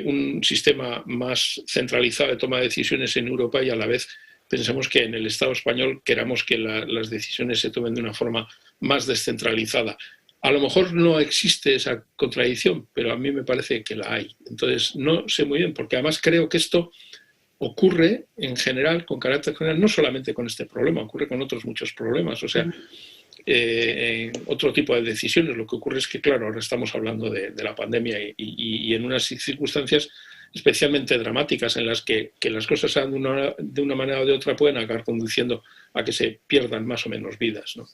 un sistema más centralizado de toma de decisiones en Europa y a la vez pensemos que en el Estado español queramos que las decisiones se tomen de una forma más descentralizada. A lo mejor no existe esa contradicción, pero a mí me parece que la hay. Entonces, no sé muy bien, porque además creo que esto ocurre en general, con carácter general, no solamente con este problema, ocurre con otros muchos problemas. O sea, otro tipo de decisiones. Lo que ocurre es que, claro, ahora estamos hablando de la pandemia y en unas circunstancias especialmente dramáticas en las que las cosas sean de una manera o de otra pueden acabar conduciendo a que se pierdan más o menos vidas, ¿no?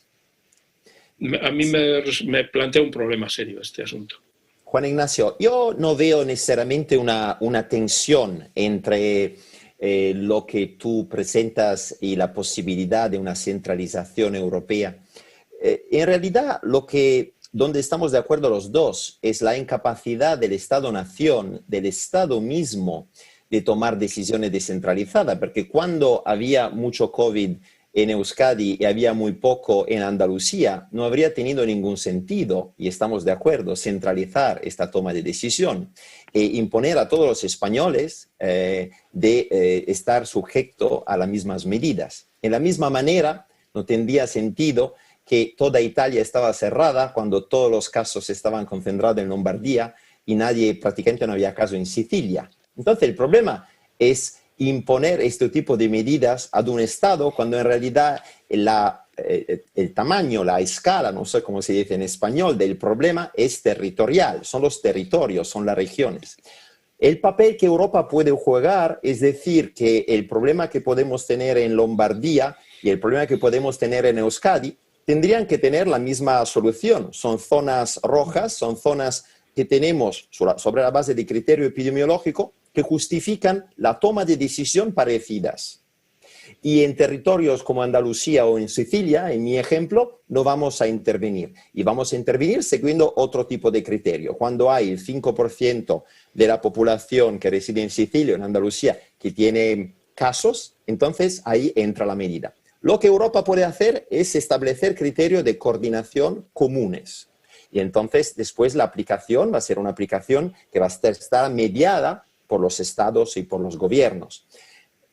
A mí me plantea un problema serio este asunto. Juan Ignacio, yo no veo necesariamente una tensión entre lo que tú presentas y la posibilidad de una centralización europea. En realidad, donde estamos de acuerdo los dos es la incapacidad del Estado-nación, del Estado mismo, de tomar decisiones descentralizadas, porque cuando había mucho COVID en Euskadi y había muy poco en Andalucía, no habría tenido ningún sentido, y estamos de acuerdo, centralizar esta toma de decisión e imponer a todos los españoles de estar sujetos a las mismas medidas. De la misma manera, no tendría sentido que toda Italia estaba cerrada cuando todos los casos estaban concentrados en Lombardía y prácticamente no había caso en Sicilia. Entonces, el problema es imponer este tipo de medidas a un Estado cuando en realidad el tamaño, la escala, no sé cómo se dice en español, del problema es territorial, son los territorios, son las regiones. El papel que Europa puede jugar es decir que el problema que podemos tener en Lombardía y el problema que podemos tener en Euskadi tendrían que tener la misma solución. Son zonas rojas, son zonas que tenemos sobre la base de criterio epidemiológico que justifican la toma de decisión parecidas. y en territorios como Andalucía o en Sicilia, en mi ejemplo, no vamos a intervenir. Y vamos a intervenir siguiendo otro tipo de criterio. Cuando hay el 5% de la población que reside en Sicilia o en Andalucía que tiene casos, entonces ahí entra la medida. Lo que Europa puede hacer es establecer criterios de coordinación comunes. Y entonces después la aplicación va a ser una aplicación que va a estar mediada por los estados y por los gobiernos.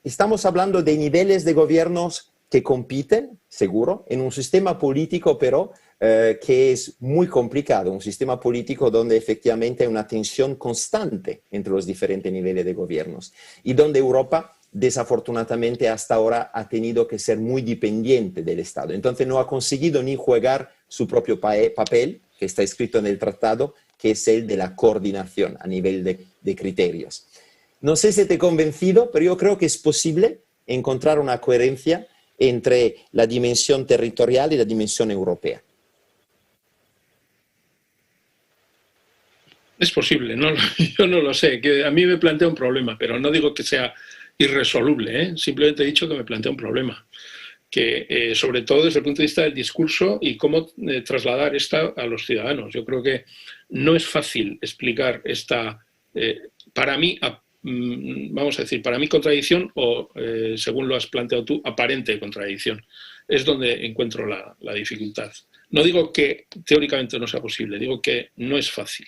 Estamos hablando de niveles de gobiernos que compiten, seguro, en un sistema político, pero que es muy complicado, un sistema político donde efectivamente hay una tensión constante entre los diferentes niveles de gobiernos y donde Europa, desafortunadamente, hasta ahora ha tenido que ser muy dependiente del Estado. Entonces no ha conseguido ni jugar su propio papel, que está escrito en el tratado, que es el de la coordinación a nivel de criterios. No sé si te he convencido, pero yo creo que es posible encontrar una coherencia entre la dimensión territorial y la dimensión europea. Es posible, ¿no? Yo no lo sé, que a mí me plantea un problema, pero no digo que sea irresoluble, ¿eh? Simplemente he dicho que me plantea un problema, que sobre todo desde el punto de vista del discurso y cómo trasladar esta a los ciudadanos. Yo creo que no es fácil explicar esta, para mí, vamos a decir, para mí contradicción o, según lo has planteado tú, aparente contradicción. Es donde encuentro la dificultad. No digo que teóricamente no sea posible, digo que no es fácil.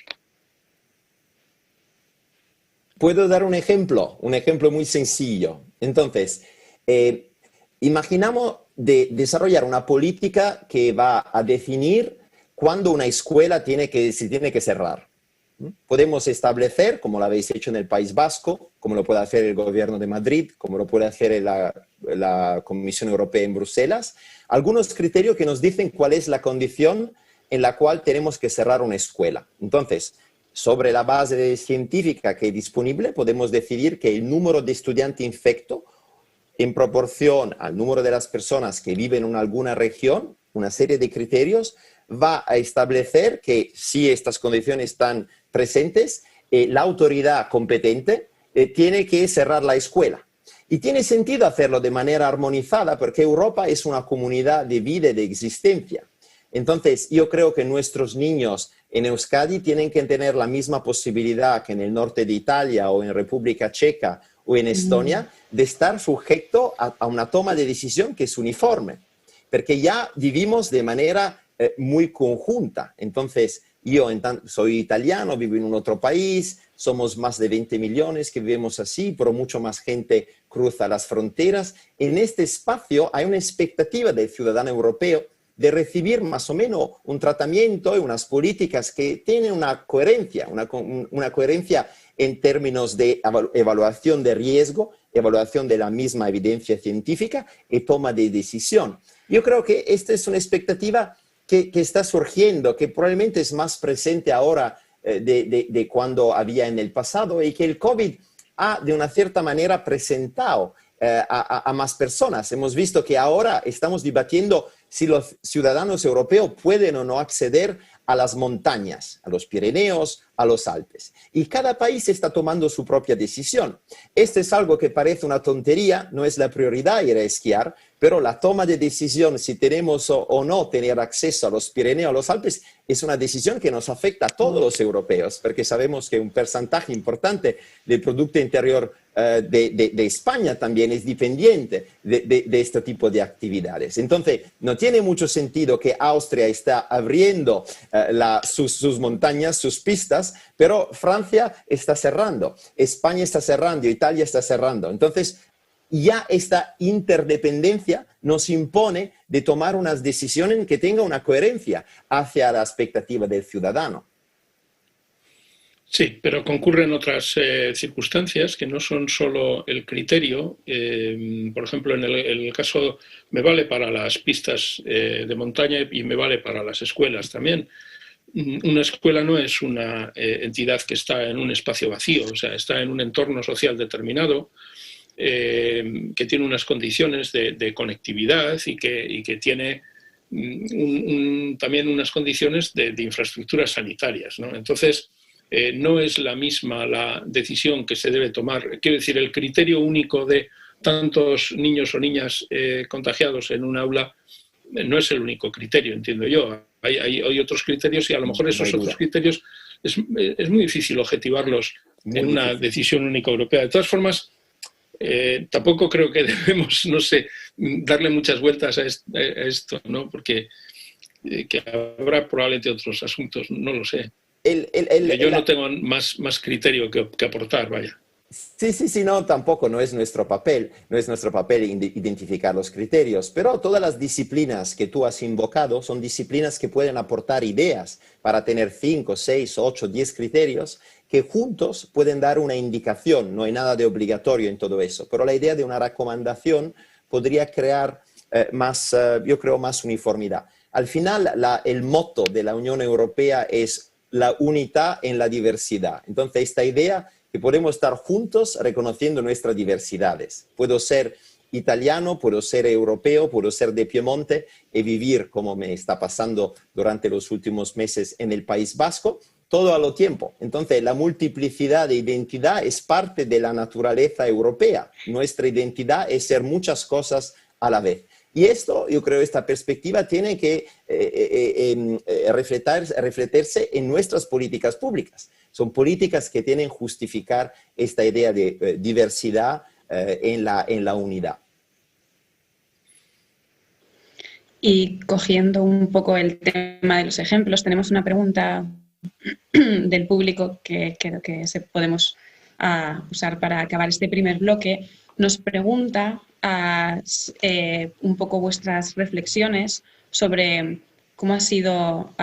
Puedo dar un ejemplo muy sencillo. Entonces, imaginamos desarrollar una política que va a definir cuándo una escuela se tiene que cerrar. Podemos establecer, como lo habéis hecho en el País Vasco, como lo puede hacer el Gobierno de Madrid, como lo puede hacer la Comisión Europea en Bruselas, algunos criterios que nos dicen cuál es la condición en la cual tenemos que cerrar una escuela. Entonces, sobre la base científica que es disponible, podemos decidir que el número de estudiantes infectos en proporción al número de las personas que viven en alguna región, una serie de criterios, va a establecer que si estas condiciones están presentes, la autoridad competente tiene que cerrar la escuela. Y tiene sentido hacerlo de manera armonizada porque Europa es una comunidad de vida y de existencia. Entonces, yo creo que nuestros niños en Euskadi tienen que tener la misma posibilidad que en el norte de Italia o en República Checa o en Estonia de estar sujeto a una toma de decisión que es uniforme, porque ya vivimos de manera muy conjunta. Entonces, yo soy italiano, vivo en un otro país, somos más de 20 millones que vivimos así, pero mucho más gente cruza las fronteras. En este espacio hay una expectativa del ciudadano europeo de recibir más o menos un tratamiento y unas políticas que tienen una coherencia en términos de evaluación de riesgo, evaluación de la misma evidencia científica y toma de decisión. Yo creo que esta es una expectativa que está surgiendo, que probablemente es más presente ahora de cuando había en el pasado y que el COVID ha de una cierta manera presentado a más personas. Hemos visto que ahora estamos debatiendo si los ciudadanos europeos pueden o no acceder a las montañas, a los Pirineos, a los Alpes. Y cada país está tomando su propia decisión. Esto es algo que parece una tontería, no es la prioridad ir a esquiar, pero la toma de decisión si tenemos o no tener acceso a los Pirineos, a los Alpes, es una decisión que nos afecta a todos los europeos, porque sabemos que un porcentaje importante del Producto Interior de España también es dependiente de este tipo de actividades. Entonces, no tiene mucho sentido que Austria está abriendo sus montañas, sus pistas, pero Francia está cerrando, España está cerrando, Italia está cerrando. Entonces, ya esta interdependencia nos impone de tomar unas decisiones que tengan una coherencia hacia la expectativa del ciudadano. Sí, pero concurren otras circunstancias que no son solo el criterio. Por ejemplo, en el caso me vale para las pistas de montaña y me vale para las escuelas también. Una escuela no es una entidad que está en un espacio vacío, o sea, está en un entorno social determinado que tiene unas condiciones de conectividad y que tiene también unas condiciones de infraestructuras sanitarias, ¿no? Entonces, no es la misma la decisión que se debe tomar. Quiero decir, el criterio único de tantos niños o niñas contagiados en un aula no es el único criterio, entiendo yo. Hay otros criterios y a lo mejor esos otros criterios es muy difícil objetivarlos en una decisión única europea. De todas formas, tampoco creo que debemos, no sé, darle muchas vueltas a esto, ¿no? Porque que habrá probablemente otros asuntos, no lo sé. Yo no tengo más criterio que aportar, vaya. Sí, no, tampoco, no es nuestro papel identificar los criterios, pero todas las disciplinas que tú has invocado son disciplinas que pueden aportar ideas para tener 5, 6, 8, 10 criterios que juntos pueden dar una indicación. No hay nada de obligatorio en todo eso, pero la idea de una recomendación podría crear yo creo, más uniformidad. Al final, el motto de la Unión Europea es la unidad en la diversidad. Entonces, esta idea que podemos estar juntos reconociendo nuestras diversidades. Puedo ser italiano, puedo ser europeo, puedo ser de Piemonte y vivir, como me está pasando durante los últimos meses en el País Vasco, todo a lo tiempo. Entonces, la multiplicidad de identidad es parte de la naturaleza europea. Nuestra identidad es ser muchas cosas a la vez. Y esto, yo creo, esta perspectiva tiene que reflejarse en nuestras políticas públicas. Son políticas que tienen que justificar esta idea de diversidad en la unidad. Y cogiendo un poco el tema de los ejemplos, tenemos una pregunta del público que creo que podemos usar para acabar este primer bloque. Nos pregunta un poco vuestras reflexiones sobre cómo ha sido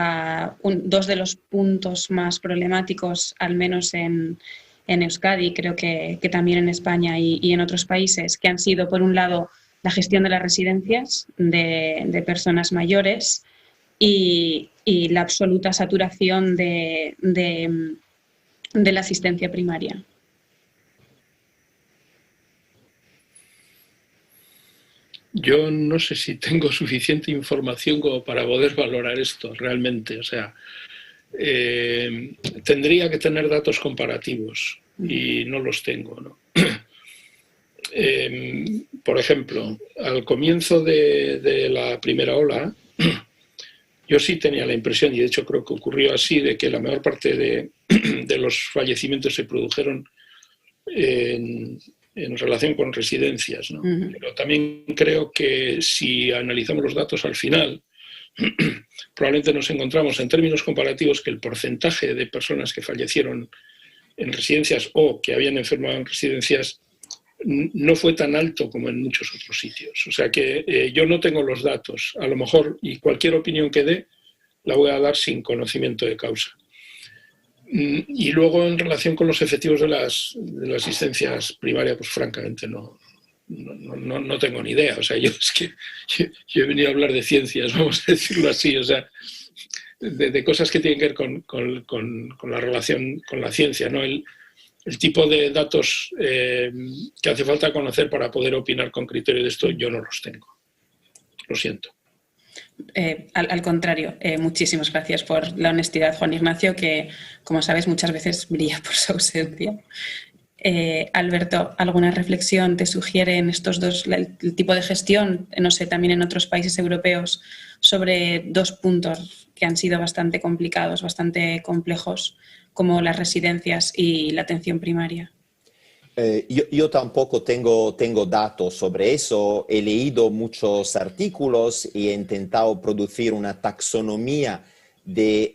dos de los puntos más problemáticos, al menos en Euskadi, creo que también en España y en otros países, que han sido, por un lado, la gestión de las residencias de personas mayores y la absoluta saturación de la asistencia primaria. Yo no sé si tengo suficiente información como para poder valorar esto realmente. O sea, tendría que tener datos comparativos y no los tengo, ¿no? Por ejemplo, al comienzo de la primera ola, yo sí tenía la impresión, y de hecho creo que ocurrió así, de que la mayor parte de los fallecimientos se produjeron en relación con residencias, ¿no? Pero también creo que si analizamos los datos al final, probablemente nos encontramos en términos comparativos que el porcentaje de personas que fallecieron en residencias o que habían enfermado en residencias no fue tan alto como en muchos otros sitios. O sea que yo no tengo los datos, a lo mejor, y cualquier opinión que dé la voy a dar sin conocimiento de causa. Y luego, en relación con los efectivos de las asistencias primarias, pues francamente no tengo ni idea. O sea, yo he venido a hablar de ciencias, vamos a decirlo así, o sea, de cosas que tienen que ver con la relación con la ciencia, ¿no? El tipo de datos que hace falta conocer para poder opinar con criterio de esto, yo no los tengo. Lo siento. Al contrario, muchísimas gracias por la honestidad, Juan Ignacio, que, como sabes, muchas veces brilla por su ausencia. Alberto, ¿alguna reflexión te sugieren estos dos, el tipo de gestión, no sé, también en otros países europeos, sobre dos puntos que han sido bastante complicados, bastante complejos, como las residencias y la atención primaria? Yo tampoco tengo datos sobre eso. He leído muchos artículos y he intentado producir una taxonomía de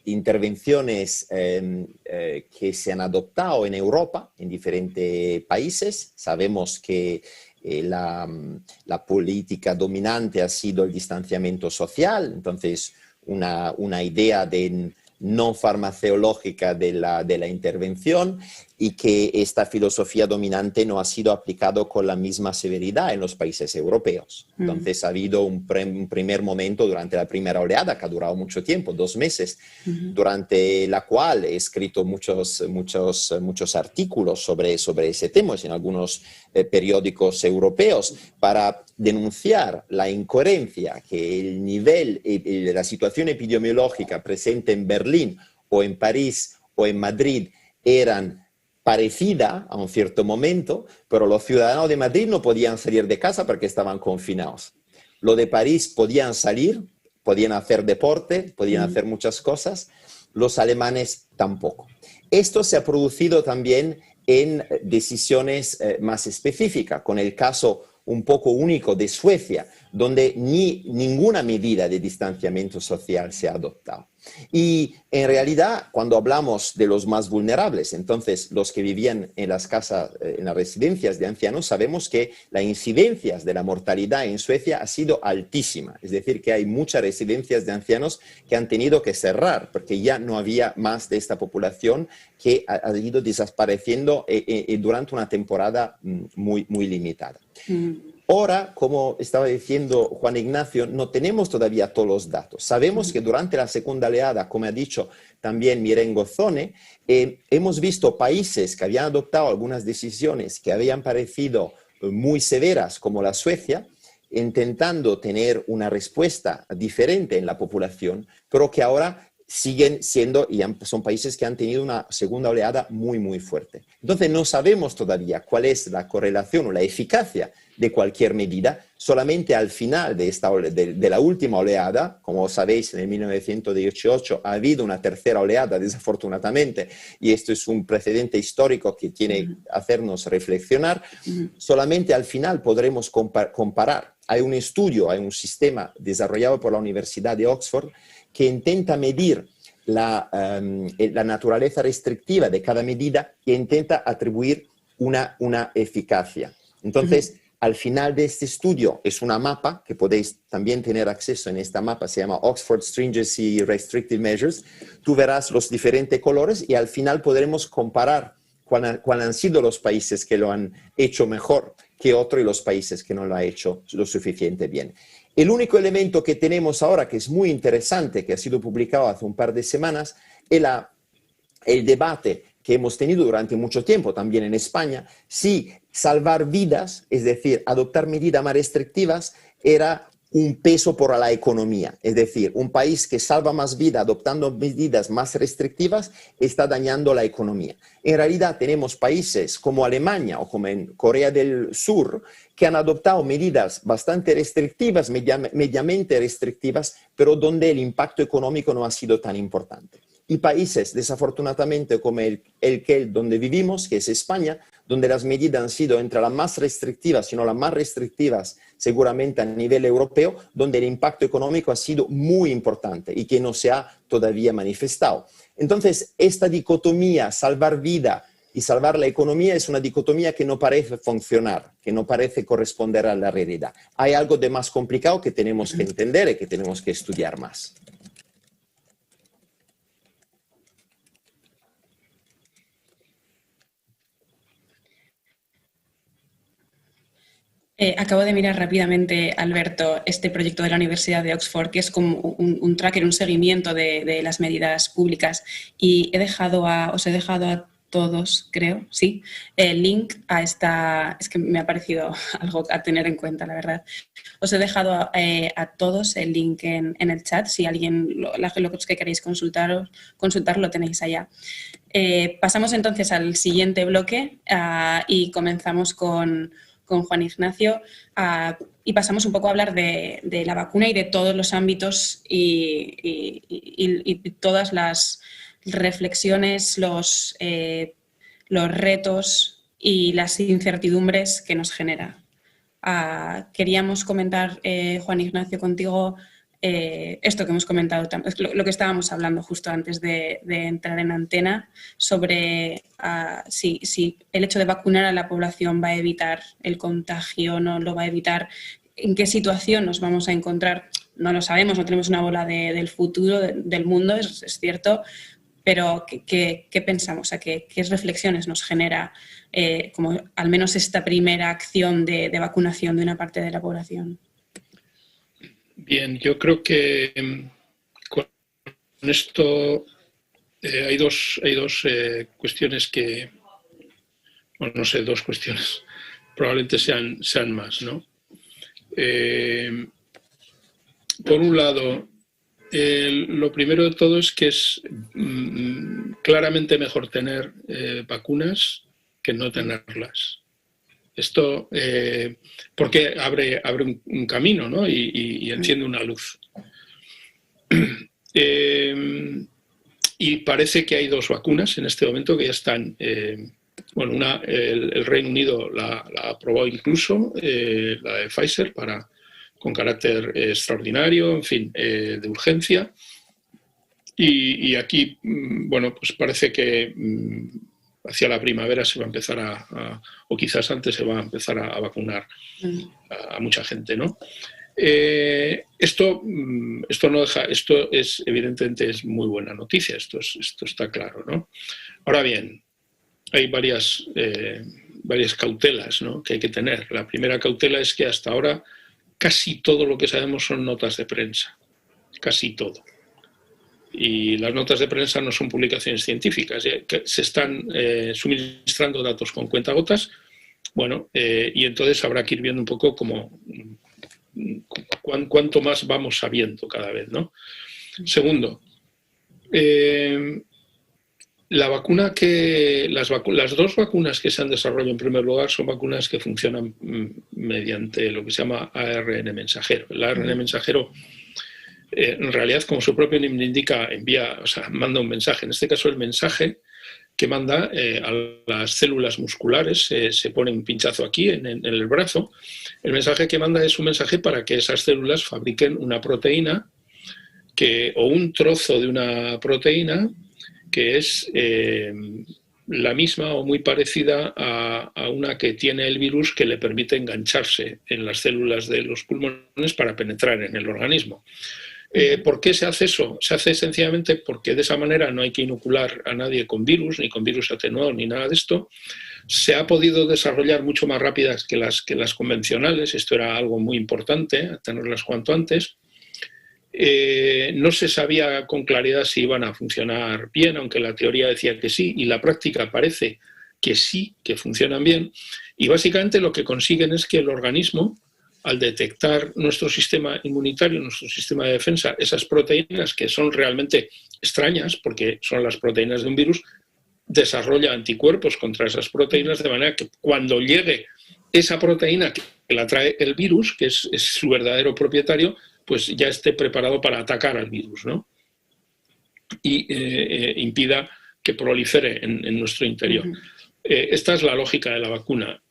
intervenciones que se han adoptado en Europa, en diferentes países. Sabemos que la política dominante ha sido el distanciamiento social, entonces una idea de no farmacológica de la intervención, y que esta filosofía dominante no ha sido aplicada con la misma severidad en los países europeos. Entonces ha habido un primer momento durante la primera oleada, que ha durado mucho tiempo, 2 meses, durante la cual he escrito muchos artículos sobre ese tema en algunos periódicos europeos, para denunciar la incoherencia que el nivel de la situación epidemiológica presente en Berlín o en París o en Madrid eran parecida a un cierto momento, pero los ciudadanos de Madrid no podían salir de casa porque estaban confinados. Los de París podían salir, podían hacer deporte, podían hacer muchas cosas, los alemanes tampoco. Esto se ha producido también en decisiones más específicas, con el caso un poco único de Suecia, donde ninguna medida de distanciamiento social se ha adoptado. Y en realidad, cuando hablamos de los más vulnerables, entonces los que vivían en las casas, en las residencias de ancianos, sabemos que la incidencia de la mortalidad en Suecia ha sido altísima. Es decir, que hay muchas residencias de ancianos que han tenido que cerrar porque ya no había más de esta población que ha ido desapareciendo durante una temporada muy limitada. Ahora, como estaba diciendo Juan Ignacio, no tenemos todavía todos los datos. Sabemos que durante la segunda oleada, como ha dicho también Miren Gozzone, hemos visto países que habían adoptado algunas decisiones que habían parecido muy severas, como la Suecia, intentando tener una respuesta diferente en la población, pero que ahora siguen siendo, y son países que han tenido una segunda oleada muy fuerte. Entonces no sabemos todavía cuál es la correlación o la eficacia de cualquier medida. Solamente al final de la última oleada, como sabéis, en el 1918 ha habido una tercera oleada, desafortunadamente, y esto es un precedente histórico que tiene que hacernos reflexionar. Solamente al final podremos comparar. Hay un estudio, hay un sistema desarrollado por la Universidad de Oxford que intenta medir la naturaleza restrictiva de cada medida e intenta atribuir una eficacia. Entonces, al final de este estudio es una mapa que podéis también tener acceso en esta mapa, se llama Oxford Stringency Restrictive Measures. Tú verás los diferentes colores y al final podremos comparar cuáles han sido los países que lo han hecho mejor que otros y los países que no lo han hecho lo suficiente bien. El único elemento que tenemos ahora, que es muy interesante, que ha sido publicado hace un par de semanas, es el debate que hemos tenido durante mucho tiempo también en España, si salvar vidas, es decir, adoptar medidas más restrictivas, era un peso para la economía. Es decir, un país que salva más vida adoptando medidas más restrictivas está dañando la economía. En realidad tenemos países como Alemania o como en Corea del Sur que han adoptado medidas bastante restrictivas, mediamente restrictivas, pero donde el impacto económico no ha sido tan importante. Y países, desafortunadamente, como donde vivimos, que es España, donde las medidas han sido entre las más restrictivas, sino las más restrictivas seguramente a nivel europeo, donde el impacto económico ha sido muy importante y que no se ha todavía manifestado. Entonces, esta dicotomía, salvar vida y salvar la economía, es una dicotomía que no parece funcionar, que no parece corresponder a la realidad. Hay algo de más complicado que tenemos que entender y que tenemos que estudiar más. Acabo de mirar rápidamente, Alberto, este proyecto de la Universidad de Oxford, que es como un tracker, un seguimiento de las medidas públicas. Y os he dejado a todos, creo, sí, el link a esta... Es que me ha parecido algo a tener en cuenta, la verdad. Os he dejado a todos el link en el chat. Si alguien, los que queréis consultar, lo tenéis allá. Pasamos entonces al siguiente bloque y comenzamos con Juan Ignacio y pasamos un poco a hablar de la vacuna y de todos los ámbitos y todas las reflexiones, los retos y las incertidumbres que nos genera. Queríamos comentar, Juan Ignacio, contigo esto que hemos comentado, lo que estábamos hablando justo antes de entrar en antena, sobre si el hecho de vacunar a la población va a evitar el contagio, no lo va a evitar, en qué situación nos vamos a encontrar. No lo sabemos, no tenemos una bola del futuro del mundo, es cierto, pero ¿qué pensamos? ¿Qué reflexiones nos genera como al menos esta primera acción de vacunación de una parte de la población? Bien, yo creo que con esto hay dos cuestiones que, bueno, no sé, dos cuestiones, probablemente sean más, ¿no? Por un lado, lo primero de todo es que claramente mejor tener vacunas que no tenerlas. Esto, porque abre un camino, ¿no? y enciende una luz. Y parece que hay 2 vacunas en este momento que ya están. Bueno, el Reino Unido la aprobó incluso, la de Pfizer, con carácter extraordinario, en fin, de urgencia. Y aquí, bueno, pues parece que hacia la primavera se va a empezar o quizás antes se va a empezar a vacunar a mucha gente, ¿no? Esto no deja, evidentemente es muy buena noticia, esto está claro, ¿no? Ahora bien, hay varias cautelas, ¿no?, que hay que tener. La primera cautela es que hasta ahora casi todo lo que sabemos son notas de prensa, casi todo. Y las notas de prensa no son publicaciones científicas, se están suministrando datos con cuentagotas, bueno, y entonces habrá que ir viendo un poco cuánto más vamos sabiendo cada vez, ¿no? Segundo, las 2 vacunas que se han desarrollado en primer lugar son vacunas que funcionan mediante lo que se llama ARN mensajero. El ARN mensajero, en realidad, como su propio nombre indica, manda un mensaje. En este caso, el mensaje que manda a las células musculares, se pone un pinchazo aquí en el brazo. El mensaje que manda es un mensaje para que esas células fabriquen una proteína o un trozo de una proteína que es la misma o muy parecida a una que tiene el virus, que le permite engancharse en las células de los pulmones para penetrar en el organismo. ¿Por qué se hace eso? Se hace sencillamente porque de esa manera no hay que inocular a nadie con virus, ni con virus atenuado, ni nada de esto. Se ha podido desarrollar mucho más rápidas que las convencionales. Esto era algo muy importante, tenerlas cuanto antes. No se sabía con claridad si iban a funcionar bien, aunque la teoría decía que sí, y la práctica parece que sí, que funcionan bien. Y básicamente lo que consiguen es que el organismo, al detectar nuestro sistema inmunitario, nuestro sistema de defensa, esas proteínas que son realmente extrañas, porque son las proteínas de un virus, desarrolla anticuerpos contra esas proteínas, de manera que cuando llegue esa proteína que la trae el virus, que es su verdadero propietario, pues ya esté preparado para atacar al virus, ¿no? Y impida que prolifere en nuestro interior. Esta es la lógica de la vacuna.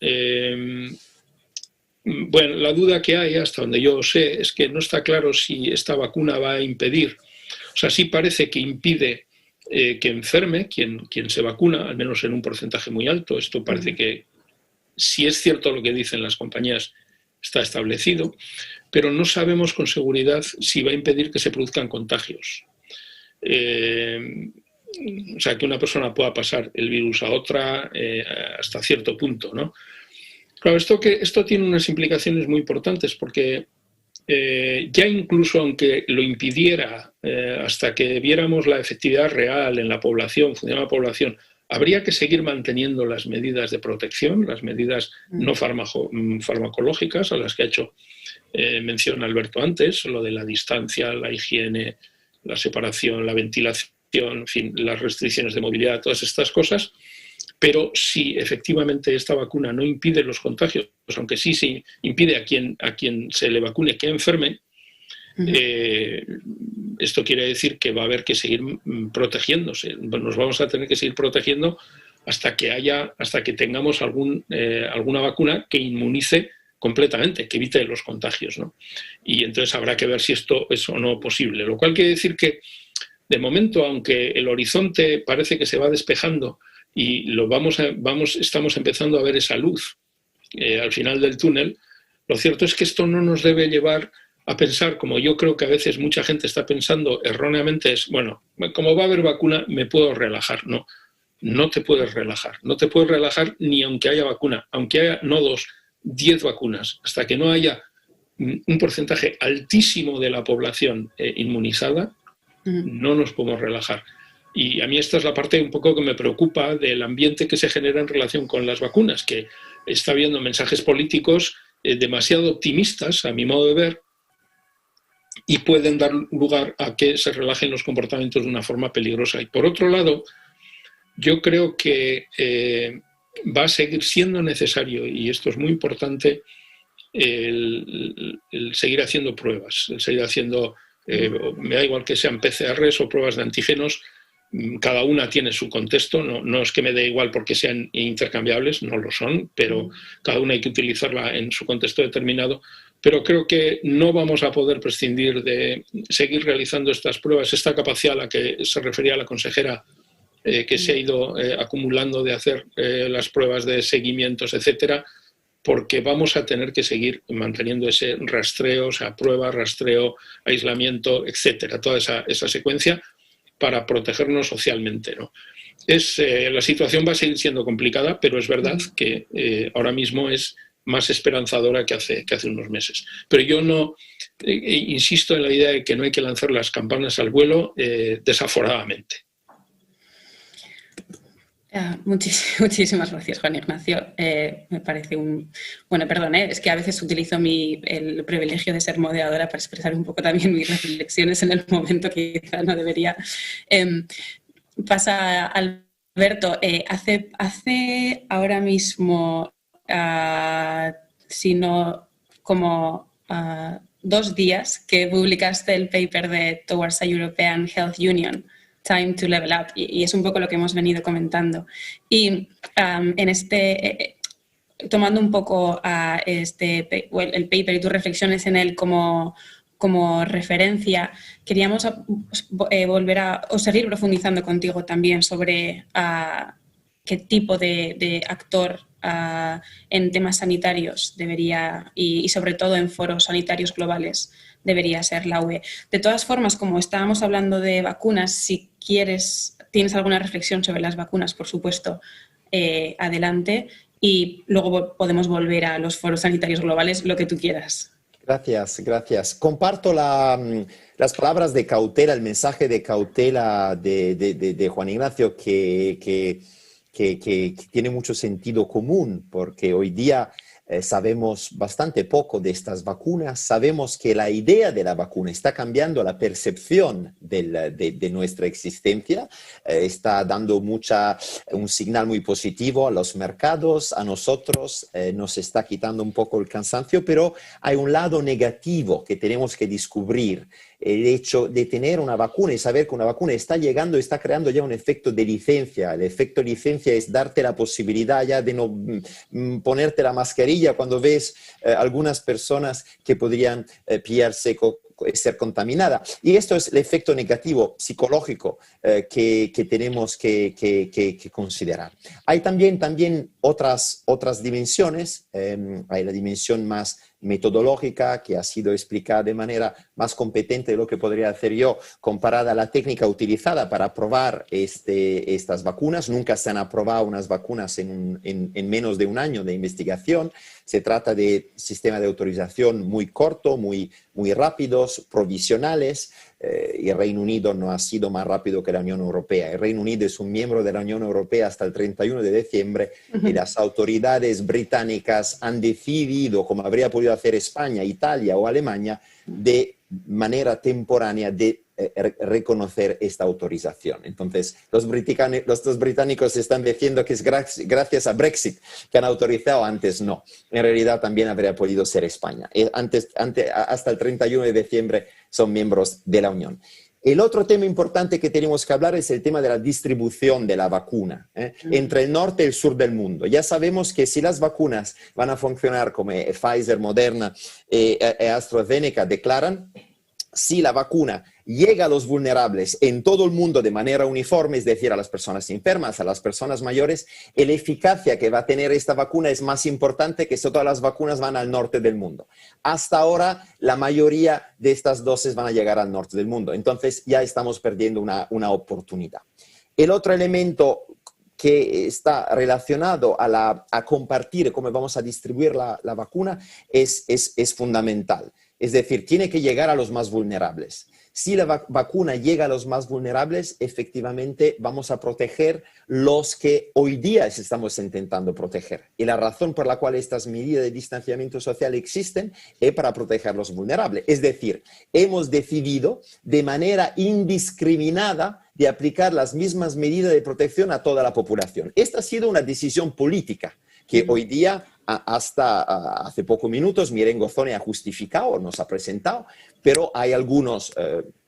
Bueno, la duda que hay, hasta donde yo sé, es que no está claro si esta vacuna va a impedir, o sea, sí parece que impide que enferme quien se vacuna, al menos en un porcentaje muy alto. Esto parece que, si es cierto lo que dicen las compañías, está establecido, pero no sabemos con seguridad si va a impedir que se produzcan contagios. O sea, que una persona pueda pasar el virus a otra hasta cierto punto, ¿no? Claro, esto tiene unas implicaciones muy importantes, porque ya incluso aunque lo impidiera, hasta que viéramos la efectividad real en la población, funcionar la población, habría que seguir manteniendo las medidas de protección, las medidas no farmacológicas a las que ha hecho mención Alberto antes, lo de la distancia, la higiene, la separación, la ventilación, en fin, las restricciones de movilidad, todas estas cosas. Pero si efectivamente esta vacuna no impide los contagios, pues aunque sí se impide a quien se le vacune que enferme, esto quiere decir que va a haber que seguir protegiéndose. Nos vamos a tener que seguir protegiendo hasta que tengamos alguna vacuna que inmunice completamente, que evite los contagios, ¿no? Y entonces habrá que ver si esto es o no posible. Lo cual quiere decir que, de momento, aunque el horizonte parece que se va despejando y estamos empezando a ver esa luz al final del túnel, lo cierto es que esto no nos debe llevar a pensar, como yo creo que a veces mucha gente está pensando erróneamente, es, bueno, como va a haber vacuna, me puedo relajar. No, no te puedes relajar. No te puedes relajar ni aunque haya vacuna, aunque haya no 2, 10 vacunas, hasta que no haya un porcentaje altísimo de la población inmunizada, no nos podemos relajar. Y a mí esta es la parte un poco que me preocupa del ambiente que se genera en relación con las vacunas, que está habiendo mensajes políticos demasiado optimistas, a mi modo de ver, y pueden dar lugar a que se relajen los comportamientos de una forma peligrosa. Y por otro lado, yo creo que va a seguir siendo necesario, y esto es muy importante, el seguir haciendo pruebas, el seguir haciendo, me da igual que sean PCRs o pruebas de antígenos, cada una tiene su contexto, no es que me dé igual porque sean intercambiables, no lo son, pero cada una hay que utilizarla en su contexto determinado. Pero creo que no vamos a poder prescindir de seguir realizando estas pruebas, esta capacidad a la que se refería la consejera, que se ha ido acumulando de hacer las pruebas de seguimientos, etcétera, porque vamos a tener que seguir manteniendo ese rastreo, o sea, prueba, rastreo, aislamiento, etcétera, toda esa secuencia para protegernos socialmente, ¿no? La situación va a seguir siendo complicada, pero es verdad que ahora mismo es más esperanzadora que hace unos meses. Pero yo no insisto en la idea de que no hay que lanzar las campanas al vuelo desaforadamente. Muchísimas gracias, Juan Ignacio. Me parece Bueno, perdón, es que a veces utilizo el privilegio de ser moderadora para expresar un poco también mis reflexiones en el momento que quizá no debería. Pasa Alberto. Hace ahora mismo, sino como 2 días que publicaste el paper de Towards a European Health Union, Time to Level Up, y es un poco lo que hemos venido comentando. Y en tomando un poco el paper y tus reflexiones en él como referencia, queríamos volver o seguir profundizando contigo también sobre qué tipo de actor en temas sanitarios debería, y sobre todo en foros sanitarios globales, debería ser la UE. De todas formas, como estábamos hablando de vacunas, si tienes alguna reflexión sobre las vacunas, por supuesto, adelante, y luego podemos volver a los foros sanitarios globales, lo que tú quieras. Gracias. Comparto las palabras de cautela, el mensaje de cautela de Juan Ignacio, que tiene mucho sentido común, porque hoy día sabemos bastante poco de estas vacunas. Sabemos que la idea de la vacuna está cambiando la percepción de nuestra existencia, está dando un señal muy positivo a los mercados, a nosotros, nos está quitando un poco el cansancio, pero hay un lado negativo que tenemos que descubrir. El hecho de tener una vacuna y saber que una vacuna está llegando, está creando ya un efecto de licencia. El efecto de licencia es darte la posibilidad ya de no ponerte la mascarilla cuando ves algunas personas que podrían pillarse ser contaminada. Y esto es el efecto negativo psicológico que tenemos que considerar. Hay también otras dimensiones. Hay la dimensión más metodológica, que ha sido explicada de manera más competente de lo que podría hacer yo, comparada a la técnica utilizada para probar estas vacunas. Nunca se han aprobado unas vacunas en menos de un año de investigación. Se trata de sistemas de autorización muy cortos, muy rápidos, provisionales. Y el Reino Unido no ha sido más rápido que la Unión Europea. El Reino Unido es un miembro de la Unión Europea hasta el 31 de diciembre y las autoridades británicas han decidido, como habría podido hacer España, Italia o Alemania, de manera temporánea de reconocer esta autorización. Entonces, los británicos están diciendo que es gracias a Brexit que han autorizado, antes no. En realidad también habría podido ser España. Hasta el 31 de diciembre son miembros de la Unión. El otro tema importante que tenemos que hablar es el tema de la distribución de la vacuna entre el norte y el sur del mundo. Ya sabemos que si las vacunas van a funcionar como Pfizer, Moderna y AstraZeneca declaran, si la vacuna llega a los vulnerables en todo el mundo de manera uniforme, es decir, a las personas enfermas, a las personas mayores, la eficacia que va a tener esta vacuna es más importante que si todas las vacunas van al norte del mundo. Hasta ahora, la mayoría de estas dosis van a llegar al norte del mundo. Entonces, ya estamos perdiendo una oportunidad. El otro elemento que está relacionado a compartir cómo vamos a distribuir la vacuna es fundamental. Es decir, tiene que llegar a los más vulnerables. si la vacuna llega a los más vulnerables, efectivamente vamos a proteger los que hoy día estamos intentando proteger. Y la razón por la cual estas medidas de distanciamiento social existen es para proteger a los vulnerables. Es decir, hemos decidido de manera indiscriminada de aplicar las mismas medidas de protección a toda la población. Esta ha sido una decisión política que hoy día, hasta hace pocos minutos, Miren Gozzone ha justificado, nos ha presentado, pero hay algunos,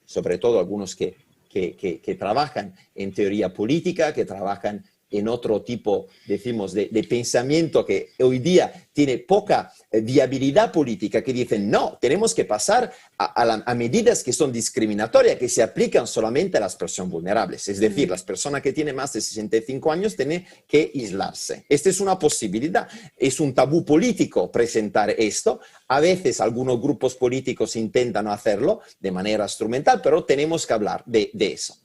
sobre todo algunos que trabajan en teoría política, que trabajan en otro tipo, decimos, de pensamiento que hoy día tiene poca viabilidad política, que dicen, no, tenemos que pasar a medidas que son discriminatorias, que se aplican solamente a las personas vulnerables. Es decir, las personas que tienen más de 65 años tienen que aislarse. Esta es una posibilidad. Es un tabú político presentar esto. A veces algunos grupos políticos intentan hacerlo de manera instrumental, pero tenemos que hablar de eso.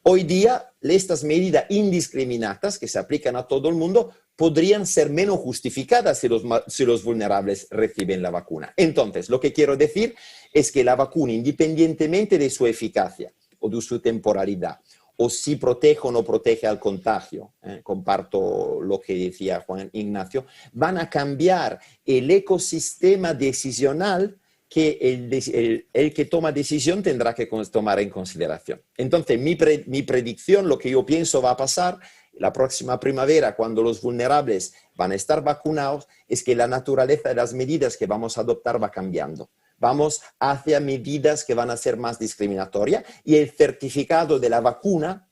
Hoy día, estas medidas indiscriminadas que se aplican a todo el mundo podrían ser menos justificadas si los vulnerables reciben la vacuna. Entonces, lo que quiero decir es que la vacuna, independientemente de su eficacia o de su temporalidad, o si protege o no protege al contagio, comparto lo que decía Juan Ignacio, van a cambiar el ecosistema decisional que el que toma decisión tendrá que tomar en consideración. Entonces, mi predicción, lo que yo pienso va a pasar la próxima primavera, cuando los vulnerables van a estar vacunados, es que la naturaleza de las medidas que vamos a adoptar va cambiando. Vamos hacia medidas que van a ser más discriminatorias y el certificado de la vacuna,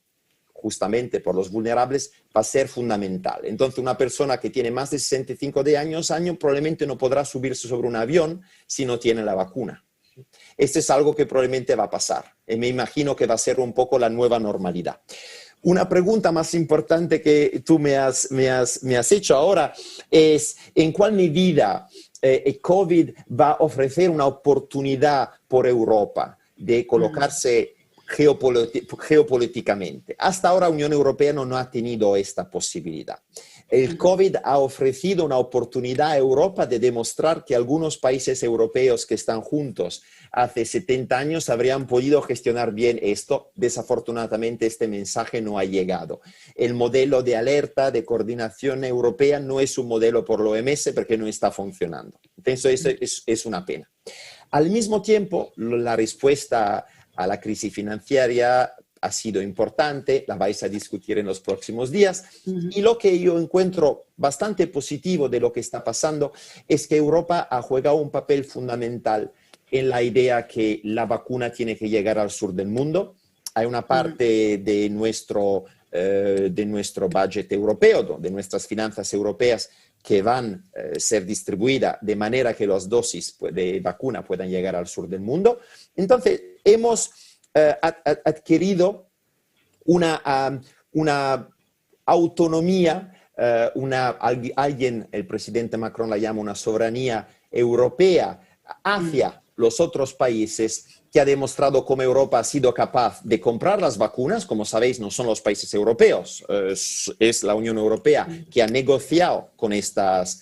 justamente por los vulnerables, va a ser fundamental. Entonces, una persona que tiene más de 65 años probablemente no podrá subirse sobre un avión si no tiene la vacuna. Esto es algo que probablemente va a pasar. Y me imagino que va a ser un poco la nueva normalidad. Una pregunta más importante que tú me has hecho ahora es, ¿en cuál medida el COVID va a ofrecer una oportunidad por Europa de colocarse geopolíticamente? Hasta ahora la Unión Europea no ha tenido esta posibilidad. El COVID ha ofrecido una oportunidad a Europa de demostrar que algunos países europeos que están juntos hace 70 años habrían podido gestionar bien esto. Desafortunadamente, este mensaje no ha llegado. El modelo de alerta, de coordinación europea no es un modelo por la OMS porque no está funcionando. Entonces, eso es una pena. Al mismo tiempo, la respuesta a la crisis financiera ha sido importante, la vais a discutir en los próximos días. Y lo que yo encuentro bastante positivo de lo que está pasando es que Europa ha jugado un papel fundamental en la idea que la vacuna tiene que llegar al sur del mundo. Hay una parte de nuestro budget europeo, de nuestras finanzas europeas, que van a ser distribuidas de manera que las dosis de vacuna puedan llegar al sur del mundo. Entonces, hemos adquirido una autonomía, el presidente Macron la llama una soberanía europea hacia los otros países, que ha demostrado cómo Europa ha sido capaz de comprar las vacunas. Como sabéis, no son los países europeos, es la Unión Europea que ha negociado con estas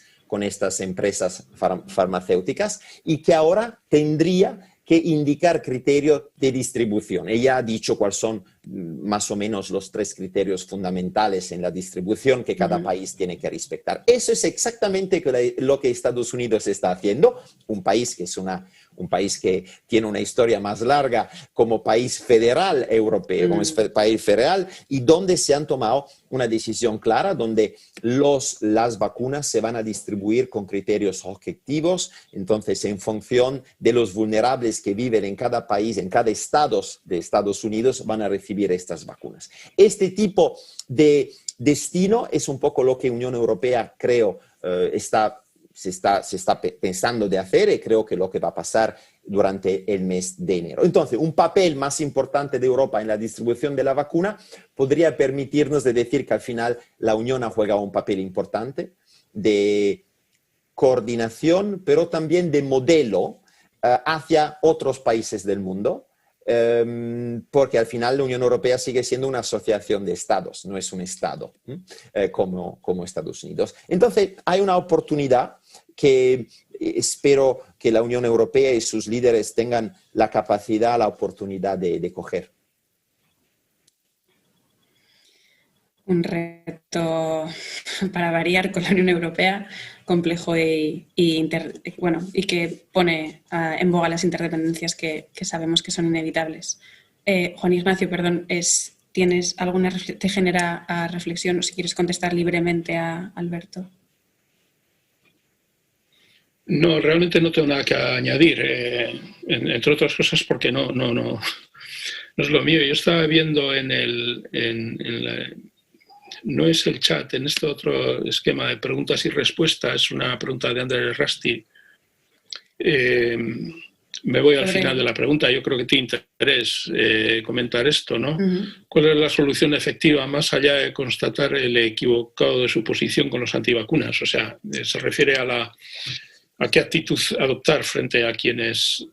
empresas farmacéuticas y que ahora tendría que indicar criterios de distribución. Ella ha dicho cuáles son más o menos los 3 criterios fundamentales en la distribución que cada país tiene que respetar. Eso es exactamente lo que Estados Unidos está haciendo, un país que tiene una historia más larga como país federal europeo, como país federal, y donde se han tomado una decisión clara, donde las vacunas se van a distribuir con criterios objetivos. Entonces, en función de los vulnerables que viven en cada país, en cada estado de Estados Unidos, van a recibir estas vacunas. Este tipo de destino es un poco lo que Unión Europea, creo, se está pensando de hacer, y creo que lo que va a pasar durante el mes de enero. Entonces, un papel más importante de Europa en la distribución de la vacuna podría permitirnos de decir que al final la Unión ha jugado un papel importante de coordinación, pero también de modelo hacia otros países del mundo, porque al final la Unión Europea sigue siendo una asociación de estados, no es un estado como Estados Unidos. Entonces, hay una oportunidad que espero que la Unión Europea y sus líderes tengan la capacidad, la oportunidad de coger. Un reto para variar con la Unión Europea, complejo y que pone en boga las interdependencias que sabemos que son inevitables. Juan Ignacio, perdón, ¿tienes alguna te genera reflexión o si quieres contestar libremente a Alberto? No, realmente no tengo nada que añadir, entre otras cosas porque no es lo mío. Yo estaba viendo no es el chat, en este otro esquema de preguntas y respuestas, una pregunta de Andrés Rasti. Me voy al final de la pregunta. Yo creo que tiene interés comentar esto, ¿no? ¿Cuál es la solución efectiva más allá de constatar el equivocado de su posición con los antivacunas? O sea, se refiere a qué actitud adoptar frente a quienes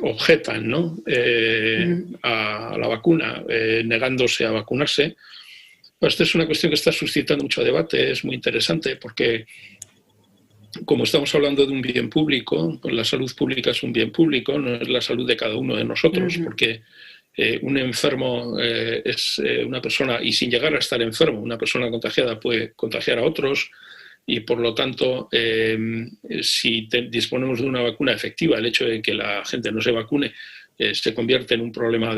objetan, ¿no? A la vacuna, negándose a vacunarse. Pues esta es una cuestión que está suscitando mucho debate, es muy interesante porque como estamos hablando de un bien público, pues la salud pública es un bien público, no es la salud de cada uno de nosotros, porque un enfermo es una persona, y sin llegar a estar enfermo, una persona contagiada puede contagiar a otros, y por lo tanto, si disponemos de una vacuna efectiva, el hecho de que la gente no se vacune se convierte en un problema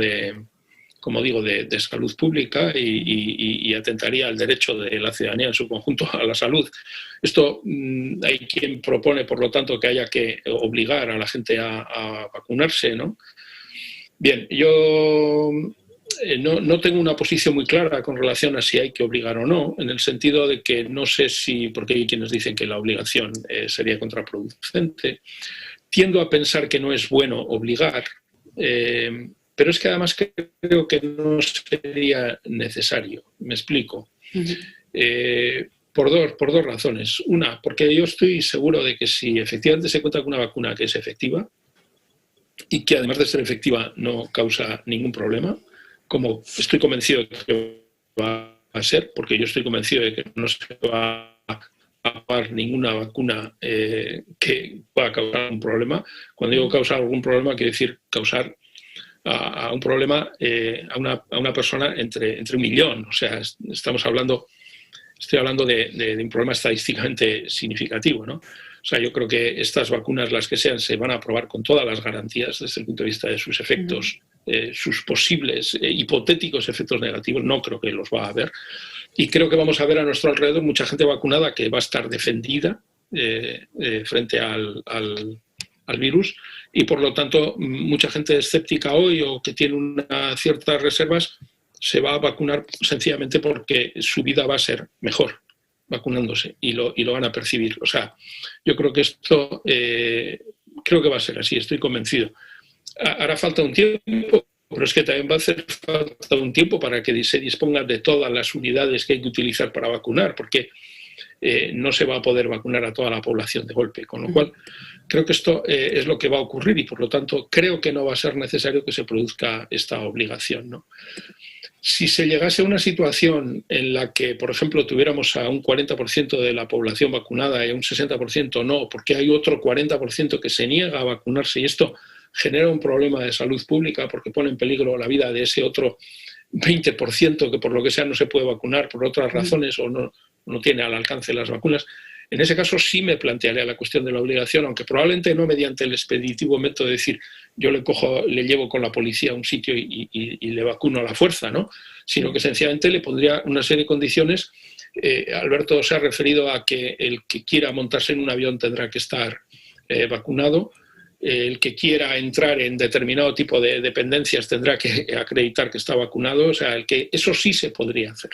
como digo, de salud pública y atentaría al derecho de la ciudadanía en su conjunto a la salud. Esto hay quien propone, por lo tanto, que haya que obligar a la gente a vacunarse, ¿no? Bien, yo no tengo una posición muy clara con relación a si hay que obligar o no, en el sentido de que no sé si, porque hay quienes dicen que la obligación sería contraproducente. Tiendo a pensar que no es bueno obligar, pero es que además creo que no sería necesario. Me explico. Por dos razones. Una, porque yo estoy seguro de que si efectivamente se cuenta con una vacuna que es efectiva y que además de ser efectiva no causa ningún problema, como estoy convencido de que va a ser, porque yo estoy convencido de que no se va a dar ninguna vacuna que pueda causar un problema. Cuando digo causar algún problema, quiero decir causar a un problema a una persona entre 1 millón. O sea, estoy hablando de un problema estadísticamente significativo, ¿no? O sea, yo creo que estas vacunas, las que sean, se van a aprobar con todas las garantías desde el punto de vista de sus efectos, sus posibles hipotéticos efectos negativos. No creo que los va a haber. Y creo que vamos a ver a nuestro alrededor mucha gente vacunada que va a estar defendida frente al virus, y por lo tanto mucha gente escéptica hoy o que tiene unas ciertas reservas se va a vacunar sencillamente porque su vida va a ser mejor vacunándose y lo van a percibir. O sea, yo creo que esto creo que va a ser así, estoy convencido. Hará falta un tiempo, pero es que también va a hacer falta un tiempo para que se dispongan de todas las unidades que hay que utilizar para vacunar, porque no se va a poder vacunar a toda la población de golpe, con lo cual creo que esto es lo que va a ocurrir y por lo tanto creo que no va a ser necesario que se produzca esta obligación, ¿no? Si se llegase a una situación en la que, por ejemplo, tuviéramos a un 40% de la población vacunada y a un 60% no, porque hay otro 40% que se niega a vacunarse y esto genera un problema de salud pública porque pone en peligro la vida de ese otro 20% que por lo que sea no se puede vacunar por otras razones o no tiene al alcance las vacunas, en ese caso sí me plantearía la cuestión de la obligación, aunque probablemente no mediante el expeditivo método de decir yo le llevo con la policía a un sitio y le vacuno a la fuerza, ¿no? Sino que sencillamente le pondría una serie de condiciones. Alberto se ha referido a que el que quiera montarse en un avión tendrá que estar vacunado, el que quiera entrar en determinado tipo de dependencias tendrá que acreditar que está vacunado, o sea, eso sí se podría hacer.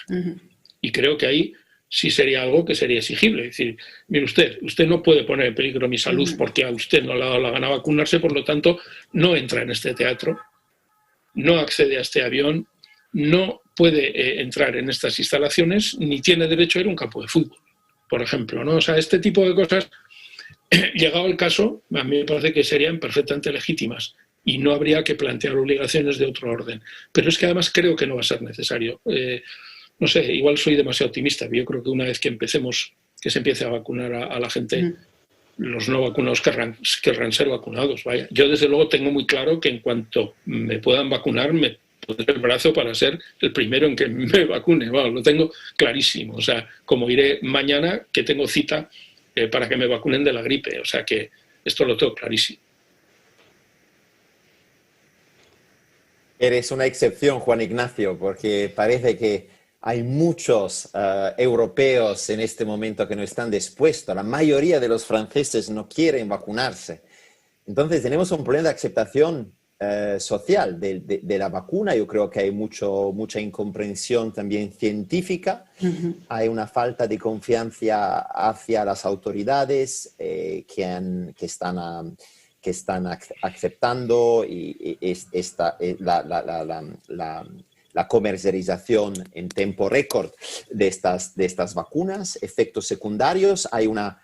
Y creo que ahí sí sería algo que sería exigible. Es decir, mire usted no puede poner en peligro mi salud porque a usted no le ha dado la gana vacunarse, por lo tanto, no entra en este teatro, no accede a este avión, no puede entrar en estas instalaciones, ni tiene derecho a ir a un campo de fútbol, por ejemplo, ¿no? O sea, este tipo de cosas, llegado el caso, a mí me parece que serían perfectamente legítimas y no habría que plantear obligaciones de otro orden. Pero es que además creo que no va a ser necesario. No sé, igual soy demasiado optimista, pero yo creo que una vez que empecemos que se empiece a vacunar a la gente. Los no vacunados querrán ser vacunados. Vaya. Yo, desde luego, tengo muy claro que en cuanto me puedan vacunar, me pondré el brazo para ser el primero en que me vacune. Bueno, lo tengo clarísimo. O sea, como iré mañana, que tengo cita para que me vacunen de la gripe. O sea, que esto lo tengo clarísimo. Eres una excepción, Juan Ignacio, porque parece que hay muchos europeos en este momento que no están dispuestos. La mayoría de los franceses no quieren vacunarse. Entonces tenemos un problema de aceptación social de la vacuna. Yo creo que hay mucha incomprensión también científica. Hay una falta de confianza hacia las autoridades que están aceptando la comercialización en tiempo récord de estas vacunas, efectos secundarios. Hay una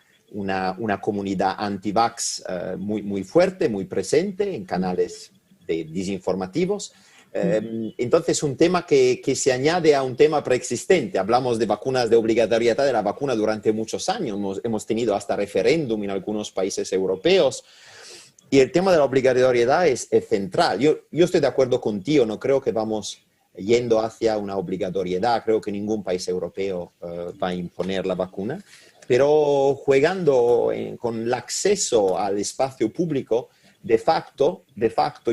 comunidad anti-vax muy fuerte, muy presente en canales desinformativos. Entonces, un tema que se añade a un tema preexistente. Hablamos de vacunas, de obligatoriedad de la vacuna durante muchos años. Hemos tenido hasta referéndum en algunos países europeos. Y el tema de la obligatoriedad es central. Yo estoy de acuerdo contigo, no creo que vamos yendo hacia una obligatoriedad. Creo que ningún país europeo va a imponer la vacuna, pero jugando con el acceso al espacio público, de facto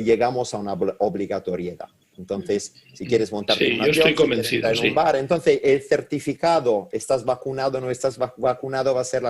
llegamos a una obligatoriedad. Entonces, si quieres montar un avión, yo estoy convencido, en un bar, entonces el certificado, estás vacunado o no estás vacunado, va a ser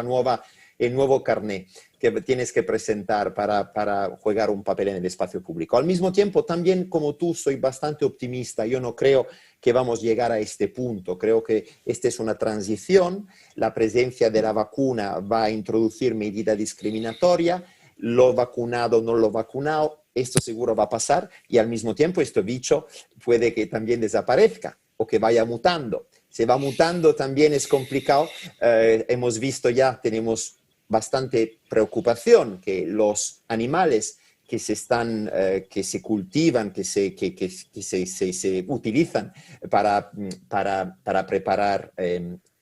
el nuevo carnet que tienes que presentar para jugar un papel en el espacio público. Al mismo tiempo, también como tú, soy bastante optimista. Yo no creo que vamos a llegar a este punto. Creo que esta es una transición. La presencia de la vacuna va a introducir medida discriminatoria. Lo vacunado, no lo vacunado, esto seguro va a pasar. Y al mismo tiempo, este bicho puede que también desaparezca o que vaya mutando. Se va mutando, también es complicado. Hemos visto ya, tenemos bastante preocupación que los animales que se cultivan, que se utilizan para preparar,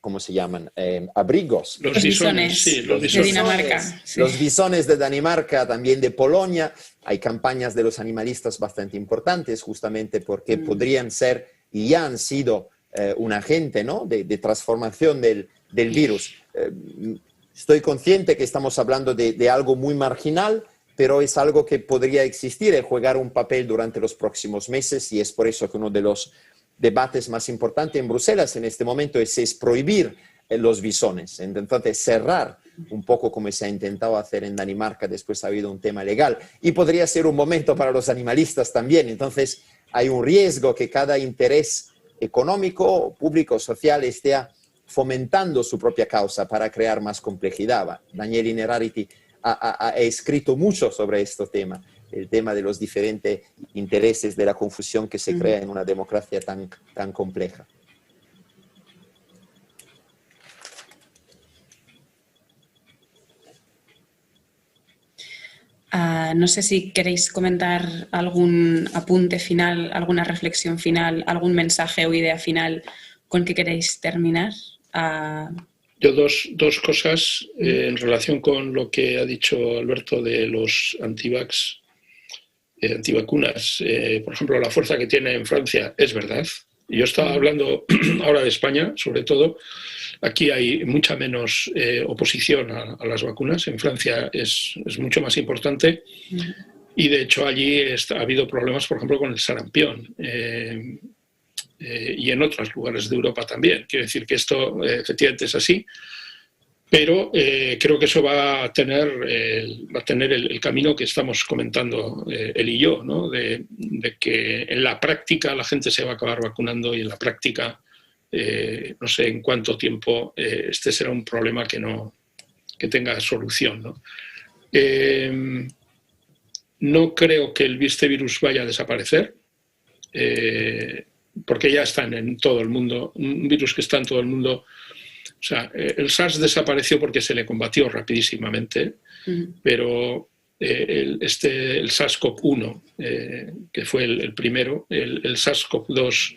¿cómo se llaman? Abrigos. Los bisones, sí, los bisones de Dinamarca. Sí. Los bisones de Dinamarca, también de Polonia. Hay campañas de los animalistas bastante importantes, justamente porque podrían ser y ya han sido un agente, ¿no?, de transformación del virus. Estoy consciente que estamos hablando de algo muy marginal, pero es algo que podría existir y jugar un papel durante los próximos meses, y es por eso que uno de los debates más importantes en Bruselas en este momento es prohibir los bisones. Entonces, cerrar un poco como se ha intentado hacer en Dinamarca, después ha habido un tema legal, y podría ser un momento para los animalistas también. Entonces, hay un riesgo que cada interés económico, público, social esté fomentando su propia causa para crear más complejidad. Daniel Innerarity ha escrito mucho sobre este tema, el tema de los diferentes intereses, de la confusión que se crea en una democracia tan compleja. No sé si queréis comentar algún apunte final, alguna reflexión final, algún mensaje o idea final con que queréis terminar. Yo dos cosas en relación con lo que ha dicho Alberto de los antivacunas. Por ejemplo, la fuerza que tiene en Francia es verdad. Yo estaba hablando ahora de España, sobre todo. Aquí hay mucha menos oposición a las vacunas. En Francia es mucho más importante. Y, de hecho, allí ha habido problemas, por ejemplo, con el sarampión. Y en otros lugares de Europa también. Quiero decir que esto efectivamente es así, pero creo que eso va a tener el camino que estamos comentando él y yo, ¿no? De que en la práctica la gente se va a acabar vacunando, y en la práctica no sé en cuánto tiempo este será un problema que tenga solución, ¿no? No creo que este virus vaya a desaparecer, porque ya están en todo el mundo, un virus que está en todo el mundo. O sea, el SARS desapareció porque se le combatió rapidísimamente, pero el SARS-CoV-1, que fue el primero, el SARS-CoV-2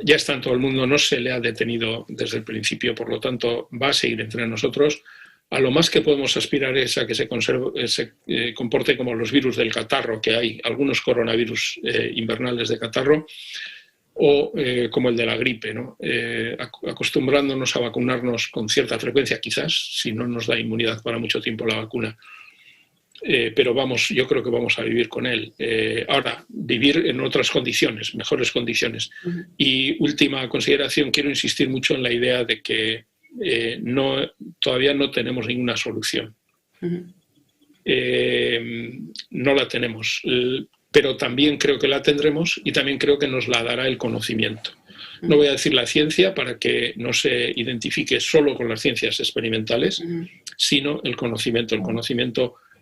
ya está en todo el mundo, no se le ha detenido desde el principio, por lo tanto va a seguir entre nosotros. A lo más que podemos aspirar es a que se comporte como los virus del catarro, que hay algunos coronavirus invernales de catarro, o como el de la gripe, ¿no? Acostumbrándonos a vacunarnos con cierta frecuencia, quizás, si no nos da inmunidad para mucho tiempo la vacuna. Pero yo creo que vamos a vivir con él. Ahora, vivir en otras condiciones, mejores condiciones. Y última consideración, quiero insistir mucho en la idea de que todavía no tenemos ninguna solución. No la tenemos, pero también creo que la tendremos y también creo que nos la dará el conocimiento. No voy a decir la ciencia para que no se identifique solo con las ciencias experimentales, sino el conocimiento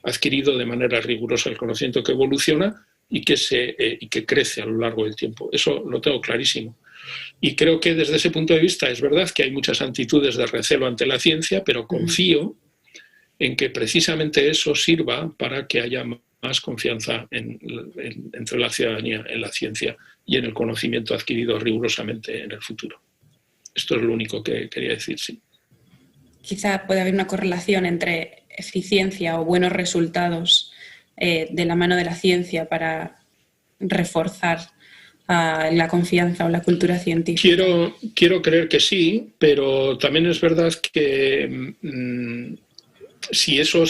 adquirido de manera rigurosa, el conocimiento que evoluciona y que crece a lo largo del tiempo. Eso lo tengo clarísimo. Y creo que desde ese punto de vista es verdad que hay muchas actitudes de recelo ante la ciencia, pero confío en que precisamente eso sirva para que haya más confianza entre la ciudadanía en la ciencia y en el conocimiento adquirido rigurosamente en el futuro. Esto es lo único que quería decir, sí. Quizá puede haber una correlación entre eficiencia o buenos resultados de la mano de la ciencia para reforzar la confianza o la cultura científica. Quiero creer que sí, pero también es verdad que si eso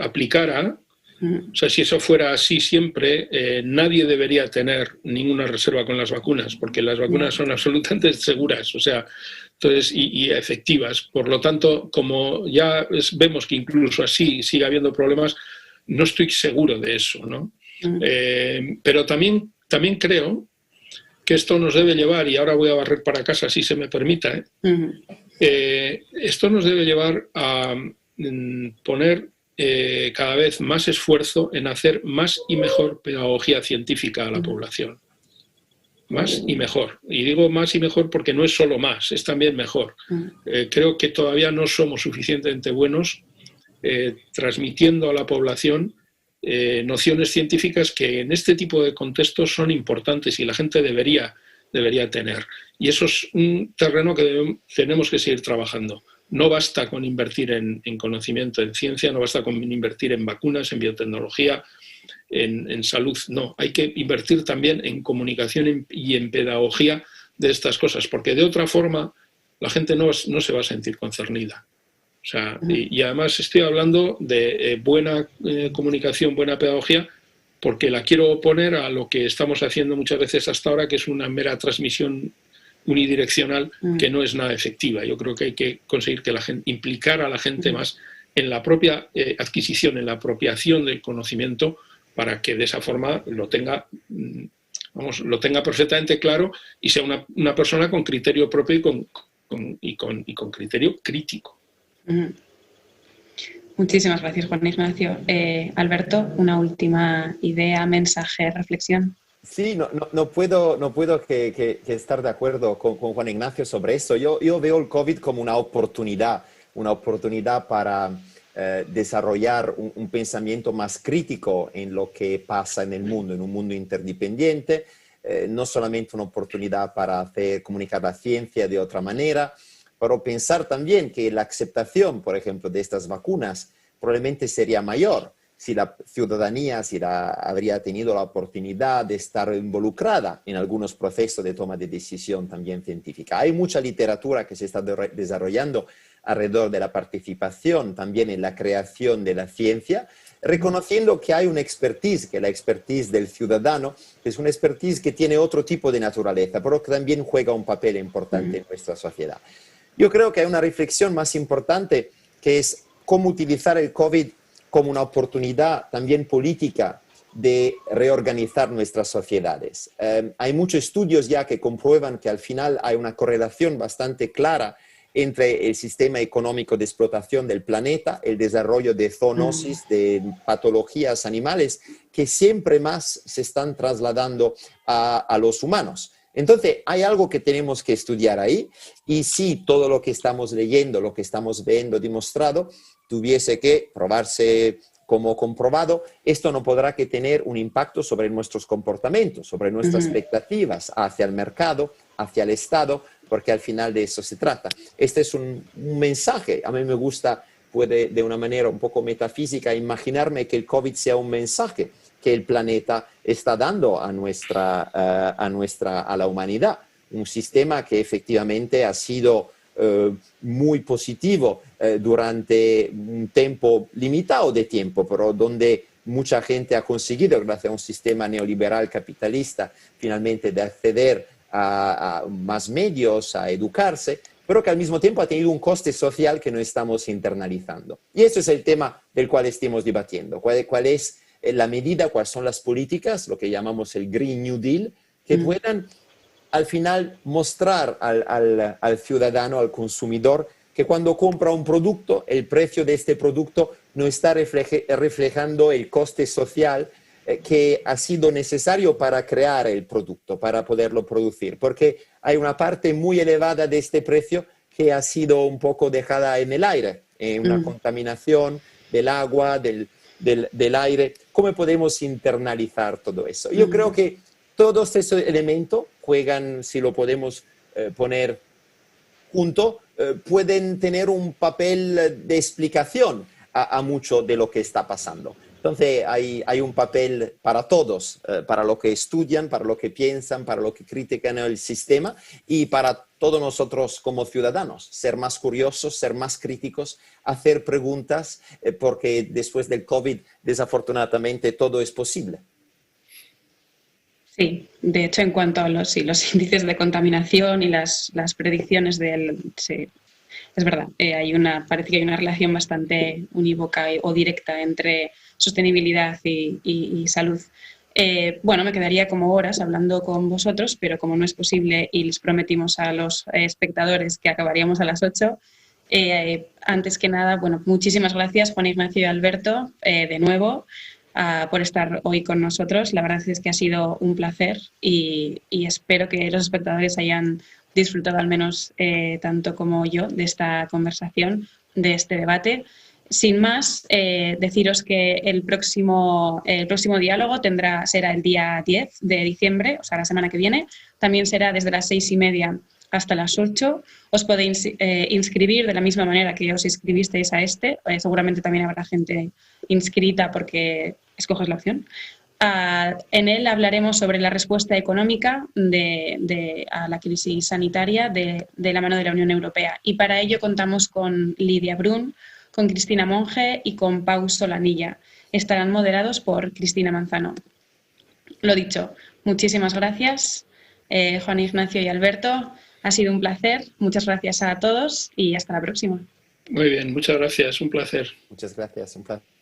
aplicara, o sea, si eso fuera así siempre, nadie debería tener ninguna reserva con las vacunas, porque las vacunas son absolutamente seguras, o sea, entonces, y efectivas. Por lo tanto, como ya vemos que incluso así sigue habiendo problemas, no estoy seguro de eso, ¿no? Pero también creo que esto nos debe llevar, y ahora voy a barrer para casa si se me permita, esto nos debe llevar a poner cada vez más esfuerzo en hacer más y mejor pedagogía científica a la población. Más y mejor. Y digo más y mejor porque no es solo más, es también mejor. Creo que todavía no somos suficientemente buenos transmitiendo a la población nociones científicas que en este tipo de contextos son importantes y la gente debería tener. Y eso es un terreno que tenemos que seguir trabajando. No basta con invertir en conocimiento, en ciencia, no basta con invertir en vacunas, en biotecnología, en salud. No, hay que invertir también en comunicación y en pedagogía de estas cosas, porque de otra forma la gente no se va a sentir concernida. O sea, y además estoy hablando de buena comunicación, buena pedagogía, porque la quiero oponer a lo que estamos haciendo muchas veces hasta ahora, que es una mera transmisión unidireccional que no es nada efectiva. Yo creo que hay que conseguir que la gente, implicar a la gente más en la propia adquisición, en la apropiación del conocimiento, para que de esa forma lo tenga perfectamente claro y sea una persona con criterio propio y con criterio crítico. Muchísimas gracias, Juan Ignacio. Alberto, una última idea, mensaje, reflexión. Sí, no puedo que estar de acuerdo con Juan Ignacio sobre eso. Yo veo el COVID como una oportunidad para desarrollar un pensamiento más crítico en lo que pasa en el mundo, en un mundo interdependiente, no solamente una oportunidad para hacer comunicar la ciencia de otra manera, pero pensar también que la aceptación, por ejemplo, de estas vacunas probablemente sería mayor si la ciudadanía habría tenido la oportunidad de estar involucrada en algunos procesos de toma de decisión también científica. Hay mucha literatura que se está desarrollando alrededor de la participación también en la creación de la ciencia, reconociendo que hay una expertise, que la expertise del ciudadano es una expertise que tiene otro tipo de naturaleza, pero que también juega un papel importante en nuestra sociedad. Yo creo que hay una reflexión más importante, que es cómo utilizar el COVID como una oportunidad también política de reorganizar nuestras sociedades. Hay muchos estudios ya que comprueban que al final hay una correlación bastante clara entre el sistema económico de explotación del planeta, el desarrollo de zoonosis, de patologías animales, que siempre más se están trasladando a los humanos. Entonces, hay algo que tenemos que estudiar ahí, y si todo lo que estamos leyendo, lo que estamos viendo demostrado, tuviese que probarse como comprobado, esto no podrá que tener un impacto sobre nuestros comportamientos, sobre nuestras expectativas hacia el mercado, hacia el Estado, porque al final de eso se trata. Este es un mensaje. A mí me gusta, puede de una manera un poco metafísica, imaginarme que el COVID sea un mensaje que el planeta está dando a la humanidad. Un sistema que efectivamente ha sido muy positivo durante un tiempo limitado de tiempo, pero donde mucha gente ha conseguido, gracias a un sistema neoliberal capitalista, finalmente de acceder a más medios, a educarse, pero que al mismo tiempo ha tenido un coste social que no estamos internalizando. Y eso es el tema del cual estamos debatiendo. ¿Cuál es la medida, cuáles son las políticas, lo que llamamos el Green New Deal, que puedan al final mostrar al ciudadano, al consumidor, que cuando compra un producto, el precio de este producto no está reflejando el coste social que ha sido necesario para crear el producto, para poderlo producir. Porque hay una parte muy elevada de este precio que ha sido un poco dejada en el aire, en una contaminación del agua, del aire. ¿Cómo podemos internalizar todo eso? Yo creo que todos esos elementos juegan, si lo podemos poner junto, pueden tener un papel de explicación a mucho de lo que está pasando. Entonces hay un papel para todos, para lo que estudian, para lo que piensan, para lo que critican el sistema y para todos nosotros como ciudadanos, ser más curiosos, ser más críticos, hacer preguntas, porque después del COVID, desafortunadamente, todo es posible. Sí, de hecho, en cuanto a los índices de contaminación y las predicciones sí, es verdad, parece que hay una relación bastante unívoca o directa entre sostenibilidad y salud. Bueno, me quedaría como horas hablando con vosotros, pero como no es posible y les prometimos a los espectadores que acabaríamos a las 8, antes que nada, bueno, muchísimas gracias Juan Ignacio y Alberto, de nuevo, por estar hoy con nosotros. La verdad es que ha sido un placer y espero que los espectadores hayan disfrutado al menos tanto como yo de esta conversación, de este debate. Sin más, deciros que el próximo diálogo será el día 10 de diciembre, o sea, la semana que viene. También será desde las 6:30 hasta las 8. Os podéis inscribir de la misma manera que os inscribisteis a este. Seguramente también habrá gente inscrita porque escoges la opción. En él hablaremos sobre la respuesta económica a la crisis sanitaria de la mano de la Unión Europea. Y para ello contamos con Lidia Brun, con Cristina Monge y con Pau Solanilla. Estarán moderados por Cristina Manzano. Lo dicho, muchísimas gracias, Juan Ignacio y Alberto. Ha sido un placer. Muchas gracias a todos y hasta la próxima. Muy bien, muchas gracias. Un placer. Muchas gracias. Un placer.